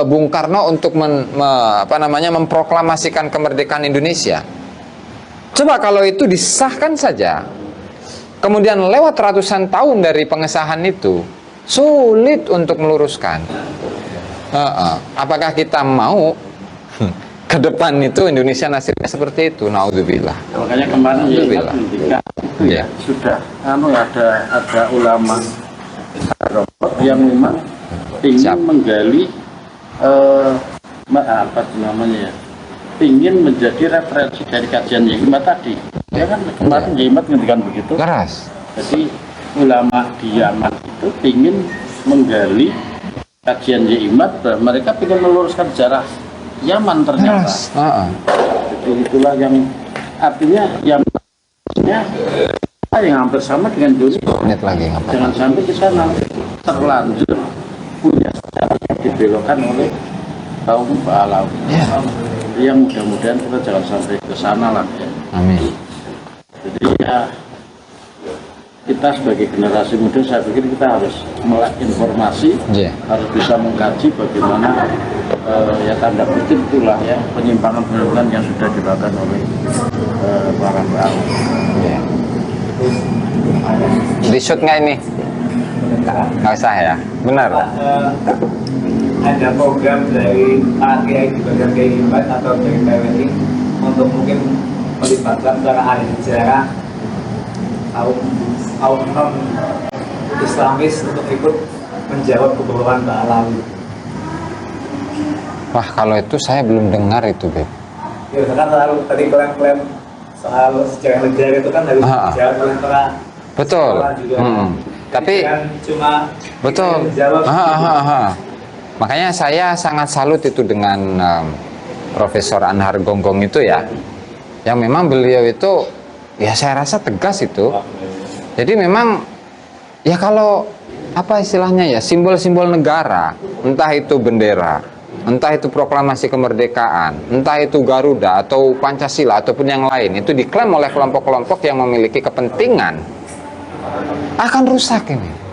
Bung Karno untuk memproklamasikan kemerdekaan Indonesia. Coba kalau itu disahkan saja, kemudian lewat ratusan tahun dari pengesahan itu, sulit untuk meluruskan. Apakah kita mau ke depan itu Indonesia nasibnya seperti itu? Naudzubillah. Makanya kemarin sudah ada ulama yang memang ingin menggali ingin menjadi referensi dari kajian Yehimat tadi. Ya kan kemarin Yehimat ngendikan begitu. Keras. Jadi ulama di Yaman itu ingin menggali kajian Yehimat, mereka ingin meluruskan sejarah Yaman ternyata. Jadi itulah yang artinya Yamannya yang hampir sama dengan Indonesia. Jangan sampai kita nanti terlanjur punya sejarah yang dibelokkan oleh kaum Ba'lawi. Yang mudah-mudahan kita jangan sampai ke sana lah. Amin. Jadi ya kita sebagai generasi muda, saya pikir kita harus melek informasi, harus bisa mengkaji bagaimana tanda kutip itulah ya penyimpangan-penyimpangan yang sudah dilakukan oleh para Ba'lawi. Di shoot nggak ini? Nggak usah ya? Benar? Ada program dari Pak Kiai di bagian Yehimat atau dari PWI untuk mungkin melibatkan para ahli sejarah kaum non Islamis untuk ikut menjawab kebohongan Ba'lawi. Wah, kalau itu saya belum dengar itu, Beb. Ya, kan selalu tadi klaim-klaim soal sejarah negara itu kan harus dijawab oleh para Betul. Orang juga. Tapi Kan cuma betul. menjawab. Makanya saya sangat salut itu dengan Profesor Anhar Gonggong itu ya, yang memang beliau itu ya saya rasa tegas itu. Jadi memang ya kalau apa istilahnya ya, simbol-simbol negara, entah itu bendera, entah itu proklamasi kemerdekaan, entah itu Garuda atau Pancasila ataupun yang lain, itu diklaim oleh kelompok-kelompok yang memiliki kepentingan, akan rusak ini.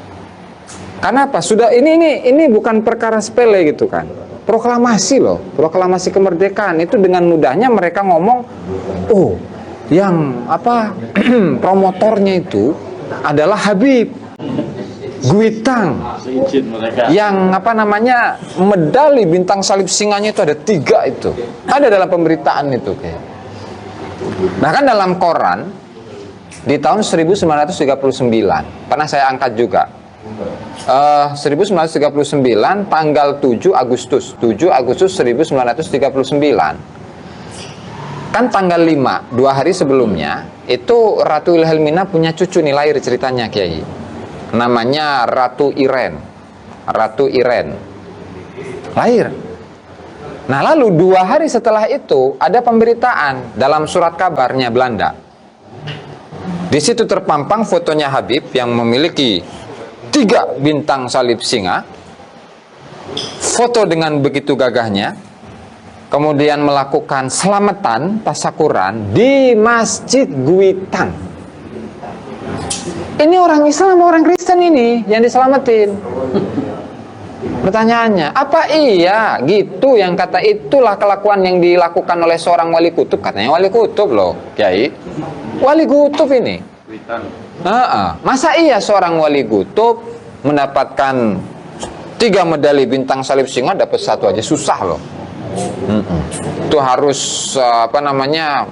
Karena apa? Sudah ini bukan perkara sepele gitu kan. Proklamasi loh, proklamasi kemerdekaan itu dengan mudahnya mereka ngomong, oh, yang apa promotornya itu adalah Habib Guitang, yang apa namanya medali bintang salib singanya itu ada 3 itu, ada dalam pemberitaan itu kayak. Bahkan dalam koran di tahun 1939 pernah saya angkat juga. 1939 tanggal 7 Agustus 1939 kan tanggal 5 2 hari sebelumnya itu Ratu Wilhelmina punya cucu nih lahir ceritanya Kiai, namanya Ratu Iren lahir. Nah lalu 2 hari setelah itu ada pemberitaan dalam surat kabarnya Belanda. Di situ terpampang fotonya Habib yang memiliki 3 bintang salib singa, foto dengan begitu gagahnya, kemudian melakukan selamatan tasyakuran di Masjid Guitang. Ini orang Islam, orang Kristen ini yang diselamatin. Pertanyaannya, apa iya gitu yang kata itulah kelakuan yang dilakukan oleh seorang wali kutub? Katanya wali kutub loh, Kiai. Wali kutub ini. Masa iya seorang wali kutub mendapatkan 3 medali bintang salib singa, dapat 1 aja susah loh. Itu harus apa namanya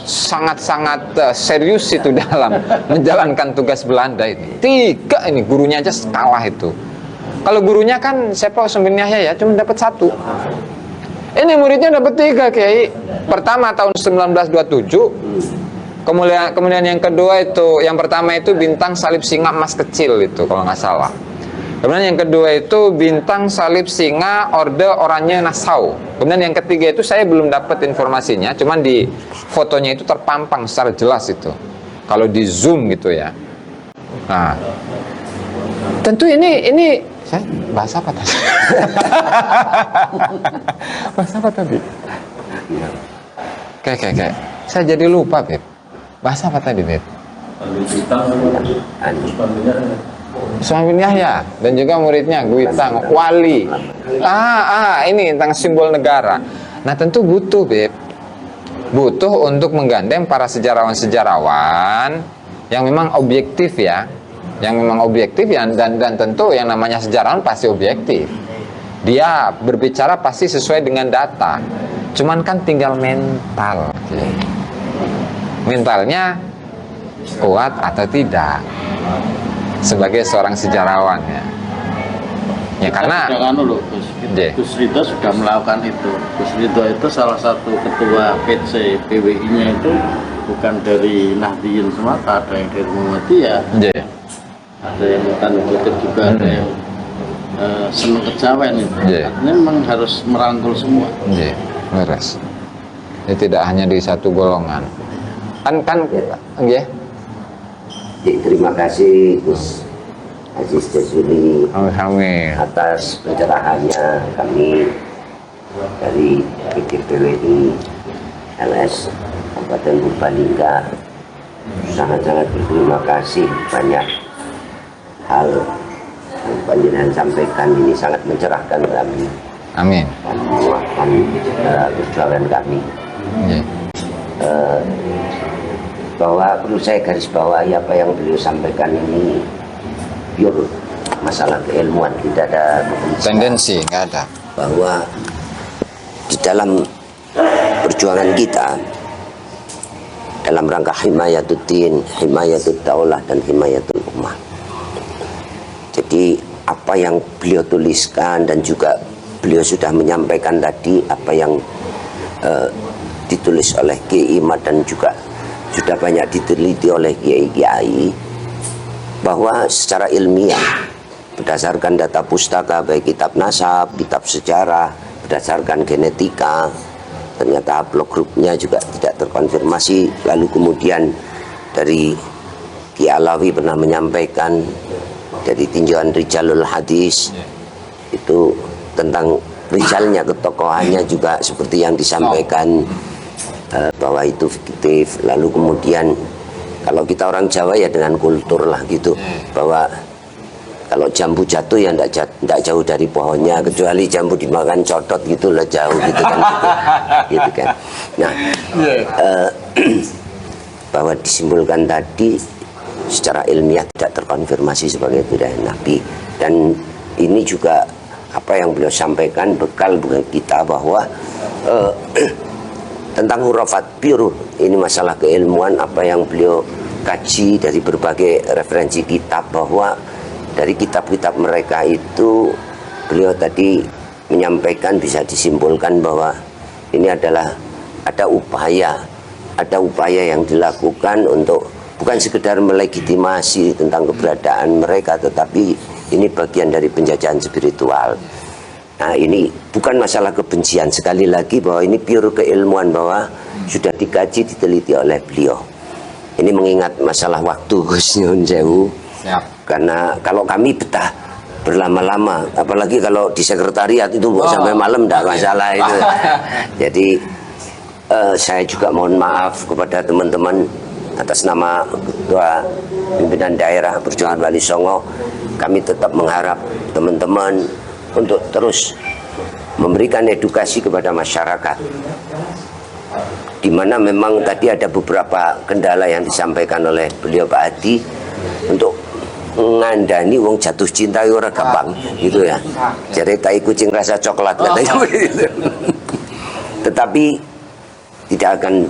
sangat-sangat serius itu dalam menjalankan tugas Belanda ini. 3 ini gurunya aja kalah itu. Kalau gurunya kan siapa Usman bin Yahya ya cuma dapat 1. Ini muridnya dapat 3 Kiai. Pertama tahun 1927. Kemudian yang kedua itu, yang pertama itu bintang salib singa emas kecil itu kalau nggak salah. Kemudian yang kedua itu bintang salib singa Orde Oranye Nassau. Kemudian yang ketiga itu saya belum dapat informasinya, cuman di fotonya itu terpampang secara jelas itu. Kalau di zoom gitu ya. Nah, tentu ini saya bahasa apa tadi? Bahasa apa tadi? Kayak saya jadi lupa, Beb. Bahasa apa tadi, Beb? Usman bin Yahya dan juga muridnya Guitang, wali. Ini tentang simbol negara. Nah, tentu butuh, Beb. Butuh untuk menggandeng para sejarawan-sejarawan yang memang objektif ya. Yang memang objektif ya, dan tentu yang namanya sejarawan pasti objektif. Dia berbicara pasti sesuai dengan data. Cuman kan tinggal mental. Mentalnya kuat atau tidak sebagai seorang sejarawan ya. Ya karena Gus Ridho sudah melakukan itu. Gus Ridho itu salah satu ketua PC PWI-nya itu bukan dari Nahdliyin semata, ada yang dari Muhammadiyah, ada yang tanda kutip juga, ada yang senang kejawen itu. Artinya memang harus merangkul semua. Beres. Ya, tidak hanya di satu golongan. Kan ya. Terima kasih Gus Aziz Jazuli atas pencerahannya. Kami dari PKPWI LS Kabupaten Purbalingga sangat-sangat berterima kasih. Banyak hal yang panjenengan sampaikan ini sangat mencerahkan kami. Amin. Dan menguatkan perjuangan kami. Bahwa perlu saya garis bawahi apa yang beliau sampaikan ini pure masalah keilmuan, tidak ada tendensi, nggak ada. Bahwa di dalam perjuangan kita dalam rangka himayatuddin, himayatud daulah dan himayatul ummah. Jadi apa yang beliau tuliskan dan juga beliau sudah menyampaikan tadi apa yang ditulis oleh Kiai Imad dan juga sudah banyak diteliti oleh kiai-kiai bahwa secara ilmiah berdasarkan data pustaka baik kitab nasab, kitab sejarah, berdasarkan genetika, ternyata haplogrupnya juga tidak terkonfirmasi. Lalu kemudian dari Ki Alawi pernah menyampaikan dari tinjauan Rijalul Hadis itu tentang rijalnya, ketokohannya juga seperti yang disampaikan bahwa itu fiktif. Lalu kemudian kalau kita orang Jawa ya dengan kultur lah gitu, bahwa kalau jambu jatuh ya tidak jauh dari pohonnya, kecuali jambu dimakan codot gitu lah jauh gitu kan, gitu kan. Nah, bahwa disimpulkan tadi secara ilmiah tidak terkonfirmasi sebagai budaya Nabi, dan ini juga apa yang beliau sampaikan bekal bagi kita bahwa tentang hurufat pure ini masalah keilmuan, apa yang beliau kaji dari berbagai referensi kitab, bahwa dari kitab-kitab mereka itu beliau tadi menyampaikan bisa disimpulkan bahwa ini adalah ada upaya yang dilakukan untuk bukan sekedar melegitimasi tentang keberadaan mereka, tetapi ini bagian dari penjajahan spiritual. Nah, ini bukan masalah kebencian, sekali lagi bahwa ini pure keilmuan, bahwa sudah dikaji, diteliti oleh beliau. Ini mengingat masalah waktu Gus Nyun Sewu. Karena kalau kami betah berlama-lama, apalagi kalau di sekretariat itu sampai malam tidak masalah itu. Jadi saya juga mohon maaf kepada teman-teman atas nama Ketua Pimpinan Daerah Perjuangan Wali Songo. Kami tetap mengharap teman-teman untuk terus memberikan edukasi kepada masyarakat, di mana memang tadi ada beberapa kendala yang disampaikan oleh beliau Pak Hadi untuk ngandani wong jatuh cinta ora gampang gitu ya. Jadi tai kucing rasa coklat katanya begitu. Tetapi tidak akan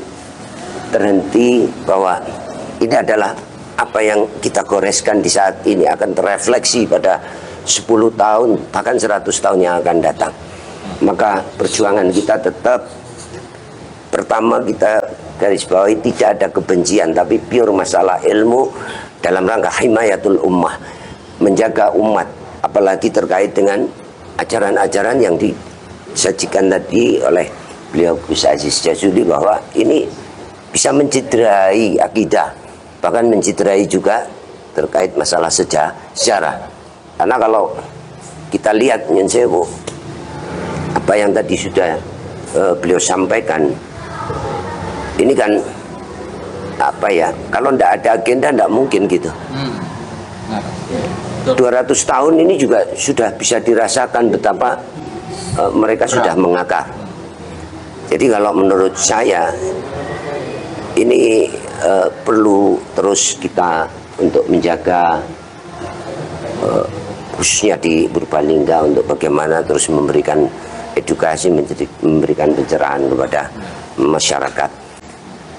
terhenti, bahwa ini adalah apa yang kita goreskan di saat ini akan terefleksi pada 10 tahun bahkan 100 tahun yang akan datang. Maka perjuangan kita tetap, pertama kita garis bawahi tidak ada kebencian, tapi pure masalah ilmu dalam rangka himayatul ummah, menjaga umat, apalagi terkait dengan ajaran-ajaran yang disajikan tadi oleh beliau Gus Aziz Jazuli, bahwa ini bisa menciderai akidah, bahkan menciderai juga terkait masalah sejarah. Karena kalau kita lihat Nyun Sewu, apa yang tadi sudah beliau sampaikan, ini kan apa ya, kalau tidak ada agenda tidak mungkin gitu. 200 tahun ini juga sudah bisa dirasakan betapa mereka sudah mengakar. Jadi kalau menurut saya ini perlu terus kita untuk menjaga, khususnya di Purbalingga, untuk bagaimana terus memberikan edukasi, memberikan pencerahan kepada masyarakat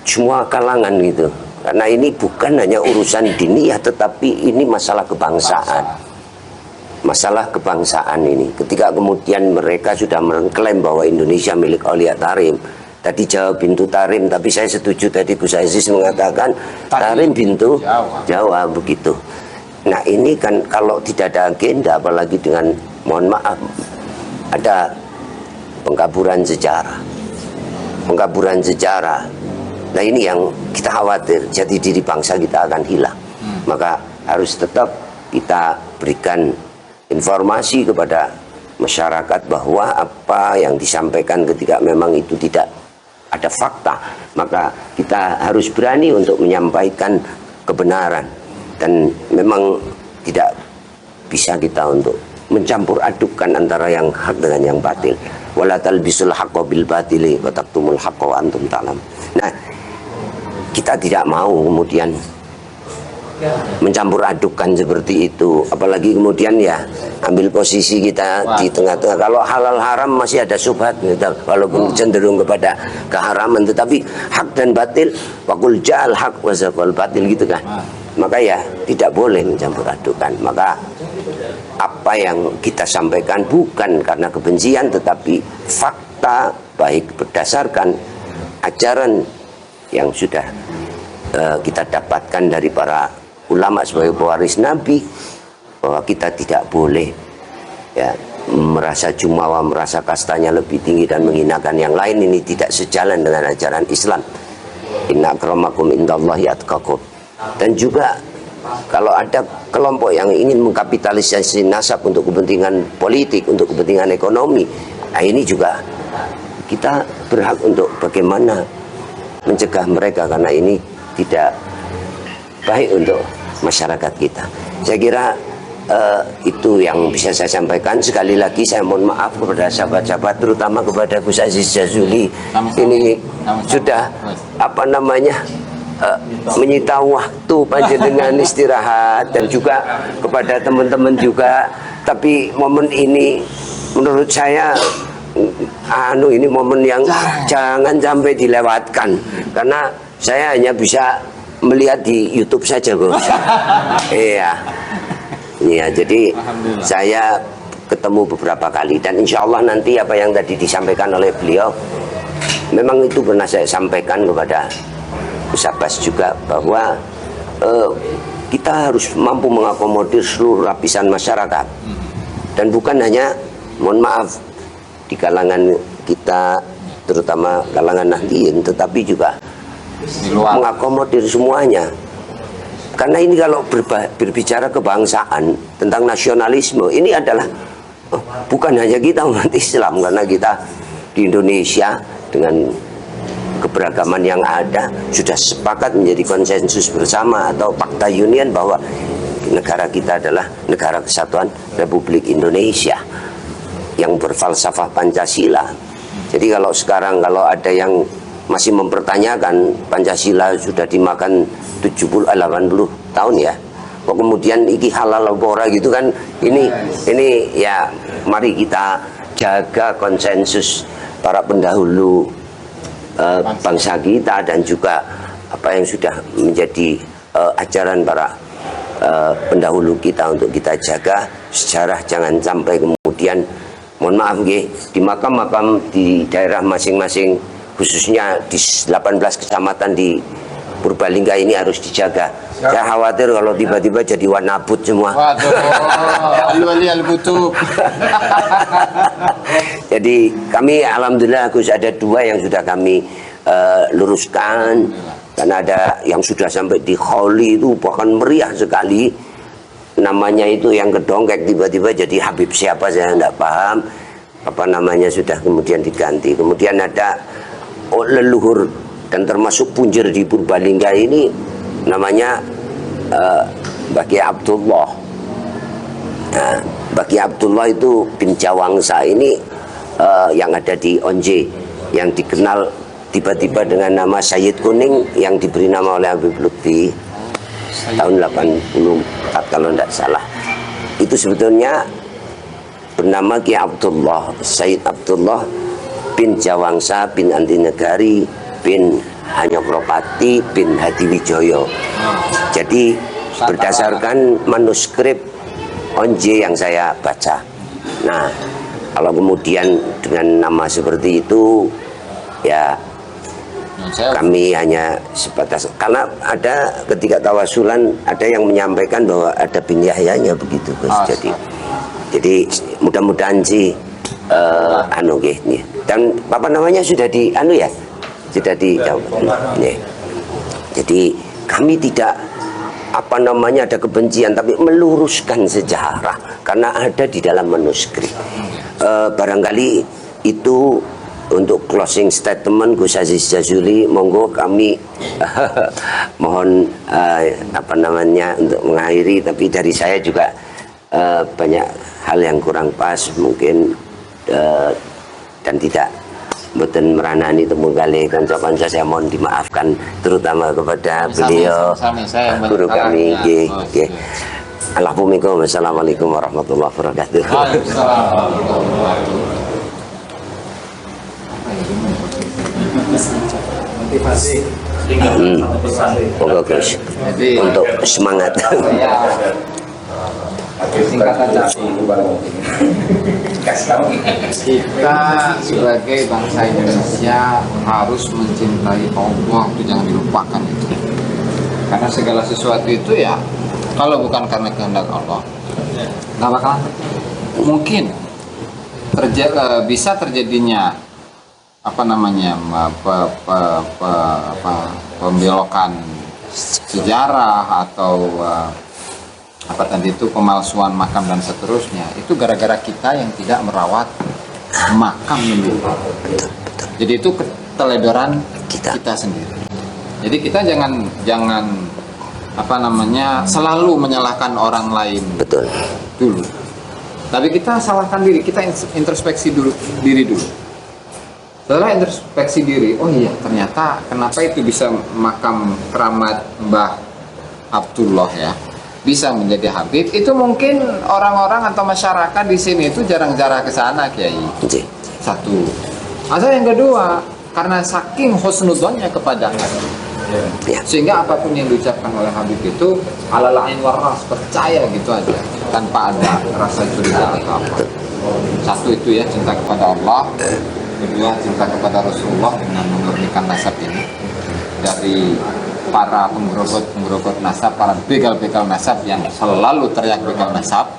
semua kalangan gitu. Karena ini bukan hanya urusan diniyah, tetapi ini masalah kebangsaan. Masalah kebangsaan ini. Ketika kemudian mereka sudah mengklaim bahwa Indonesia milik Aulia Tarim. Tadi Jawa bintu Tarim, tapi saya setuju tadi Gus Aziz mengatakan Tarim bintu Jawa begitu. Nah, ini kan kalau tidak ada agenda, apalagi dengan, mohon maaf, ada pengkaburan sejarah. Pengkaburan sejarah. Nah, ini yang kita khawatir, jati diri bangsa kita akan hilang. Maka harus tetap kita berikan informasi kepada masyarakat bahwa apa yang disampaikan ketika memang itu tidak ada fakta, maka kita harus berani untuk menyampaikan kebenaran. Dan memang tidak bisa kita untuk mencampur adukkan antara yang hak dengan yang batil. Wala talbisul haqqo bil batili wa taktumul haqqo wa antum ta'lam. Nah, kita tidak mau kemudian mencampur adukan seperti itu, apalagi kemudian ya ambil posisi kita di tengah-tengah. Kalau halal haram masih ada syubhat gitu, walaupun cenderung kepada keharaman, tetapi hak dan batil, waqul ja'al haq wa zaqal batil gitu kan. Maka ya tidak boleh mencampur adukan. Maka apa yang kita sampaikan bukan karena kebencian, tetapi fakta, baik berdasarkan ajaran yang sudah kita dapatkan dari para ulama sebagai pewaris Nabi, bahwa kita tidak boleh ya merasa jumawa, merasa kastanya lebih tinggi dan menghinakan yang lain. Ini tidak sejalan dengan ajaran Islam. Inna akramakum indallahi atqakum. Dan juga kalau ada kelompok yang ingin mengkapitalisasi nasab untuk kepentingan politik, untuk kepentingan ekonomi, nah ini juga kita berhak untuk bagaimana mencegah mereka, karena ini tidak baik untuk masyarakat kita. Saya kira itu yang bisa saya sampaikan. Sekali lagi saya mohon maaf kepada sahabat-sahabat, terutama kepada Gus Aziz Jazuli. Ini sudah menyita waktu panjenengan istirahat, dan juga kepada teman-teman juga. Tapi momen ini menurut saya ini momen yang jangan sampai dilewatkan, karena saya hanya bisa melihat di YouTube saja, Gus. Iya, jadi saya ketemu beberapa kali, dan insya Allah nanti apa yang tadi disampaikan oleh beliau, memang itu pernah saya sampaikan kepada Gus Abbas juga, bahwa kita harus mampu mengakomodir seluruh lapisan masyarakat, dan bukan hanya, mohon maaf, di kalangan kita, terutama kalangan Nahdliyin, tetapi juga mengakomodir semuanya. Karena ini kalau berbicara kebangsaan, tentang nasionalisme, ini adalah bukan hanya kita umat Islam, karena kita di Indonesia dengan keberagaman yang ada sudah sepakat menjadi konsensus bersama atau Fakta Union bahwa negara kita adalah negara kesatuan Republik Indonesia yang berfalsafah Pancasila. Jadi kalau sekarang ada yang masih mempertanyakan Pancasila sudah dimakan 70-80 tahun ya, kok kemudian iki halal ora gitu kan, ini ya mari kita jaga konsensus para pendahulu bangsa kita, dan juga apa yang sudah menjadi ajaran para pendahulu kita untuk kita jaga sejarah. Jangan sampai kemudian, mohon maaf nggih, di makam-makam di daerah masing-masing, khususnya di 18 kecamatan di Purbalingga ini harus dijaga. Saya khawatir kalau tiba-tiba jadi wanabut semua. Jadi kami alhamdulillah Gus, ada 2 yang sudah kami luruskan, karena ada yang sudah sampai di Kholi itu bahkan meriah sekali. Namanya itu yang kedongkek tiba-tiba jadi Habib siapa saya tidak paham. Apa namanya sudah kemudian diganti. Kemudian ada leluhur dan termasuk punjer di Purbalingga ini namanya Mbah Kiai Abdullah. Nah, Mbah Kiai Abdullah itu bin Jawangsa ini yang ada di Onje, yang dikenal tiba-tiba dengan nama Sayyid Kuning, yang diberi nama oleh Habib Lutfi tahun 84 kalau tidak salah. Itu sebetulnya bernama Kiai Abdullah, Sayyid Abdullah bin Jawangsa bin Antinegari bin Hanyokropati bin Hadiwijoyo. Jadi berdasarkan manuskrip Onje yang saya baca. Nah, kalau kemudian dengan nama seperti itu, ya kami hanya sebatas, karena ada ketika tawasulan ada yang menyampaikan bahwa ada bin Yahyanya begitu, Gus. Jadi mudah-mudahan sih dan apa namanya sudah sudah dijawab. Jadi kami tidak ada kebencian, tapi meluruskan sejarah karena ada di dalam manuskrip. Barangkali itu untuk closing statement Gus Aziz Jazuli, monggo kami mohon untuk mengakhiri, tapi dari saya juga banyak hal yang kurang pas mungkin, dan tidak mboten meranani temu kali kanca-kanca, saya mohon dimaafkan terutama kepada beliau guru kami. Nggih. Assalamualaikum warahmatullahi wabarakatuh. Motivasi. Monggo Gus, untuk semangat. Kita sebagai bangsa Indonesia harus mencintai Allah, itu jangan dilupakan itu. Karena segala sesuatu itu ya, kalau bukan karena kehendak Allah, nggak bakalan terjadi. Mungkin bisa terjadinya apa namanya pembelokan sejarah atau apa tadi itu pemalsuan makam dan seterusnya. Itu gara-gara kita yang tidak merawat makam dulu. Jadi itu keteledoran kita sendiri. Jadi kita jangan apa namanya selalu menyalahkan orang lain. Betul. Dulu. Tapi kita salahkan diri, kita introspeksi diri dulu. Setelah introspeksi diri, oh iya ternyata kenapa itu bisa makam keramat Mbah Abdullah ya bisa menjadi Habib, itu mungkin orang-orang atau masyarakat di sini itu jarang-jarang ke sana, Kiai. Satu. Atau yang kedua, karena saking husnudzonnya kepada Habib. Sehingga apapun yang diucapkan oleh Habib itu ala lain waras, percaya gitu aja tanpa ada rasa curiga atau apa. Satu itu ya, cinta kepada Allah. Kedua, cinta kepada Rasulullah dengan memurnikan nasab ini dari para penggerogot nasab, para begal-begal nasab yang selalu teriak begal nasab,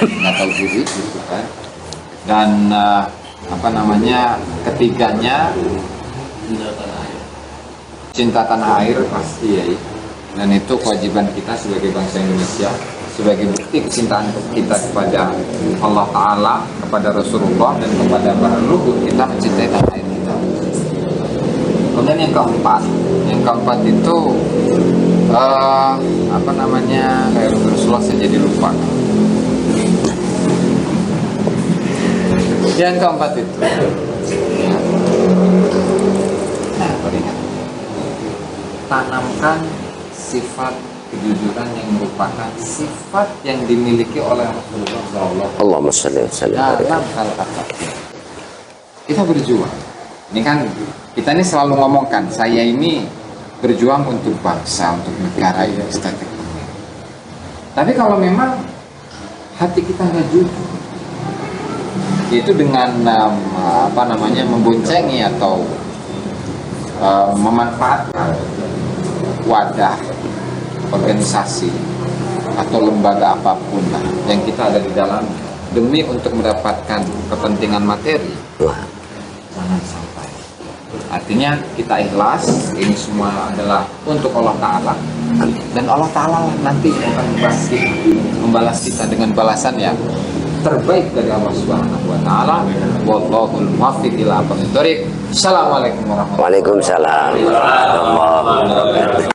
nggak tahu diri gitu kan. Dan apa namanya, ketiganya cinta tanah air pasti ya, dan itu kewajiban kita sebagai bangsa Indonesia, sebagai bukti kecintaan kita kepada Allah Ta'ala, kepada Rasulullah, dan kepada para leluhur kita mencintai tanah air kita. Kemudian yang keempat itu apa namanya, kayak Rasulullah saya jadi lupa. Yang keempat itu tanamkan sifat kejujuran yang merupakan sifat yang dimiliki oleh Rasulullah SAW Allahumma shalli wa sallim. dalam hal apapun. Kita berjuang. Ini kan kita ini selalu ngomongkan, saya ini berjuang untuk bangsa, untuk negara ini, estetik ini. Tapi kalau memang hati kita nggak jujur, itu dengan apa namanya memboncengi atau memanfaatkan wadah organisasi atau lembaga apapun lah yang kita ada di dalam demi untuk mendapatkan kepentingan materi, jangan sampai. Artinya kita ikhlas, ini semua adalah untuk Allah Ta'ala, dan Allah Ta'ala nanti akan membalas kita dengan balasan yang terbaik dari Allah Subhanahu wa Ta'ala. Wallahul muwaffiq ila aqwamit thoriq. Assalamualaikum warahmatullahi wabarakatuh. Waalaikumsalam warahmatullahi wabarakatuh.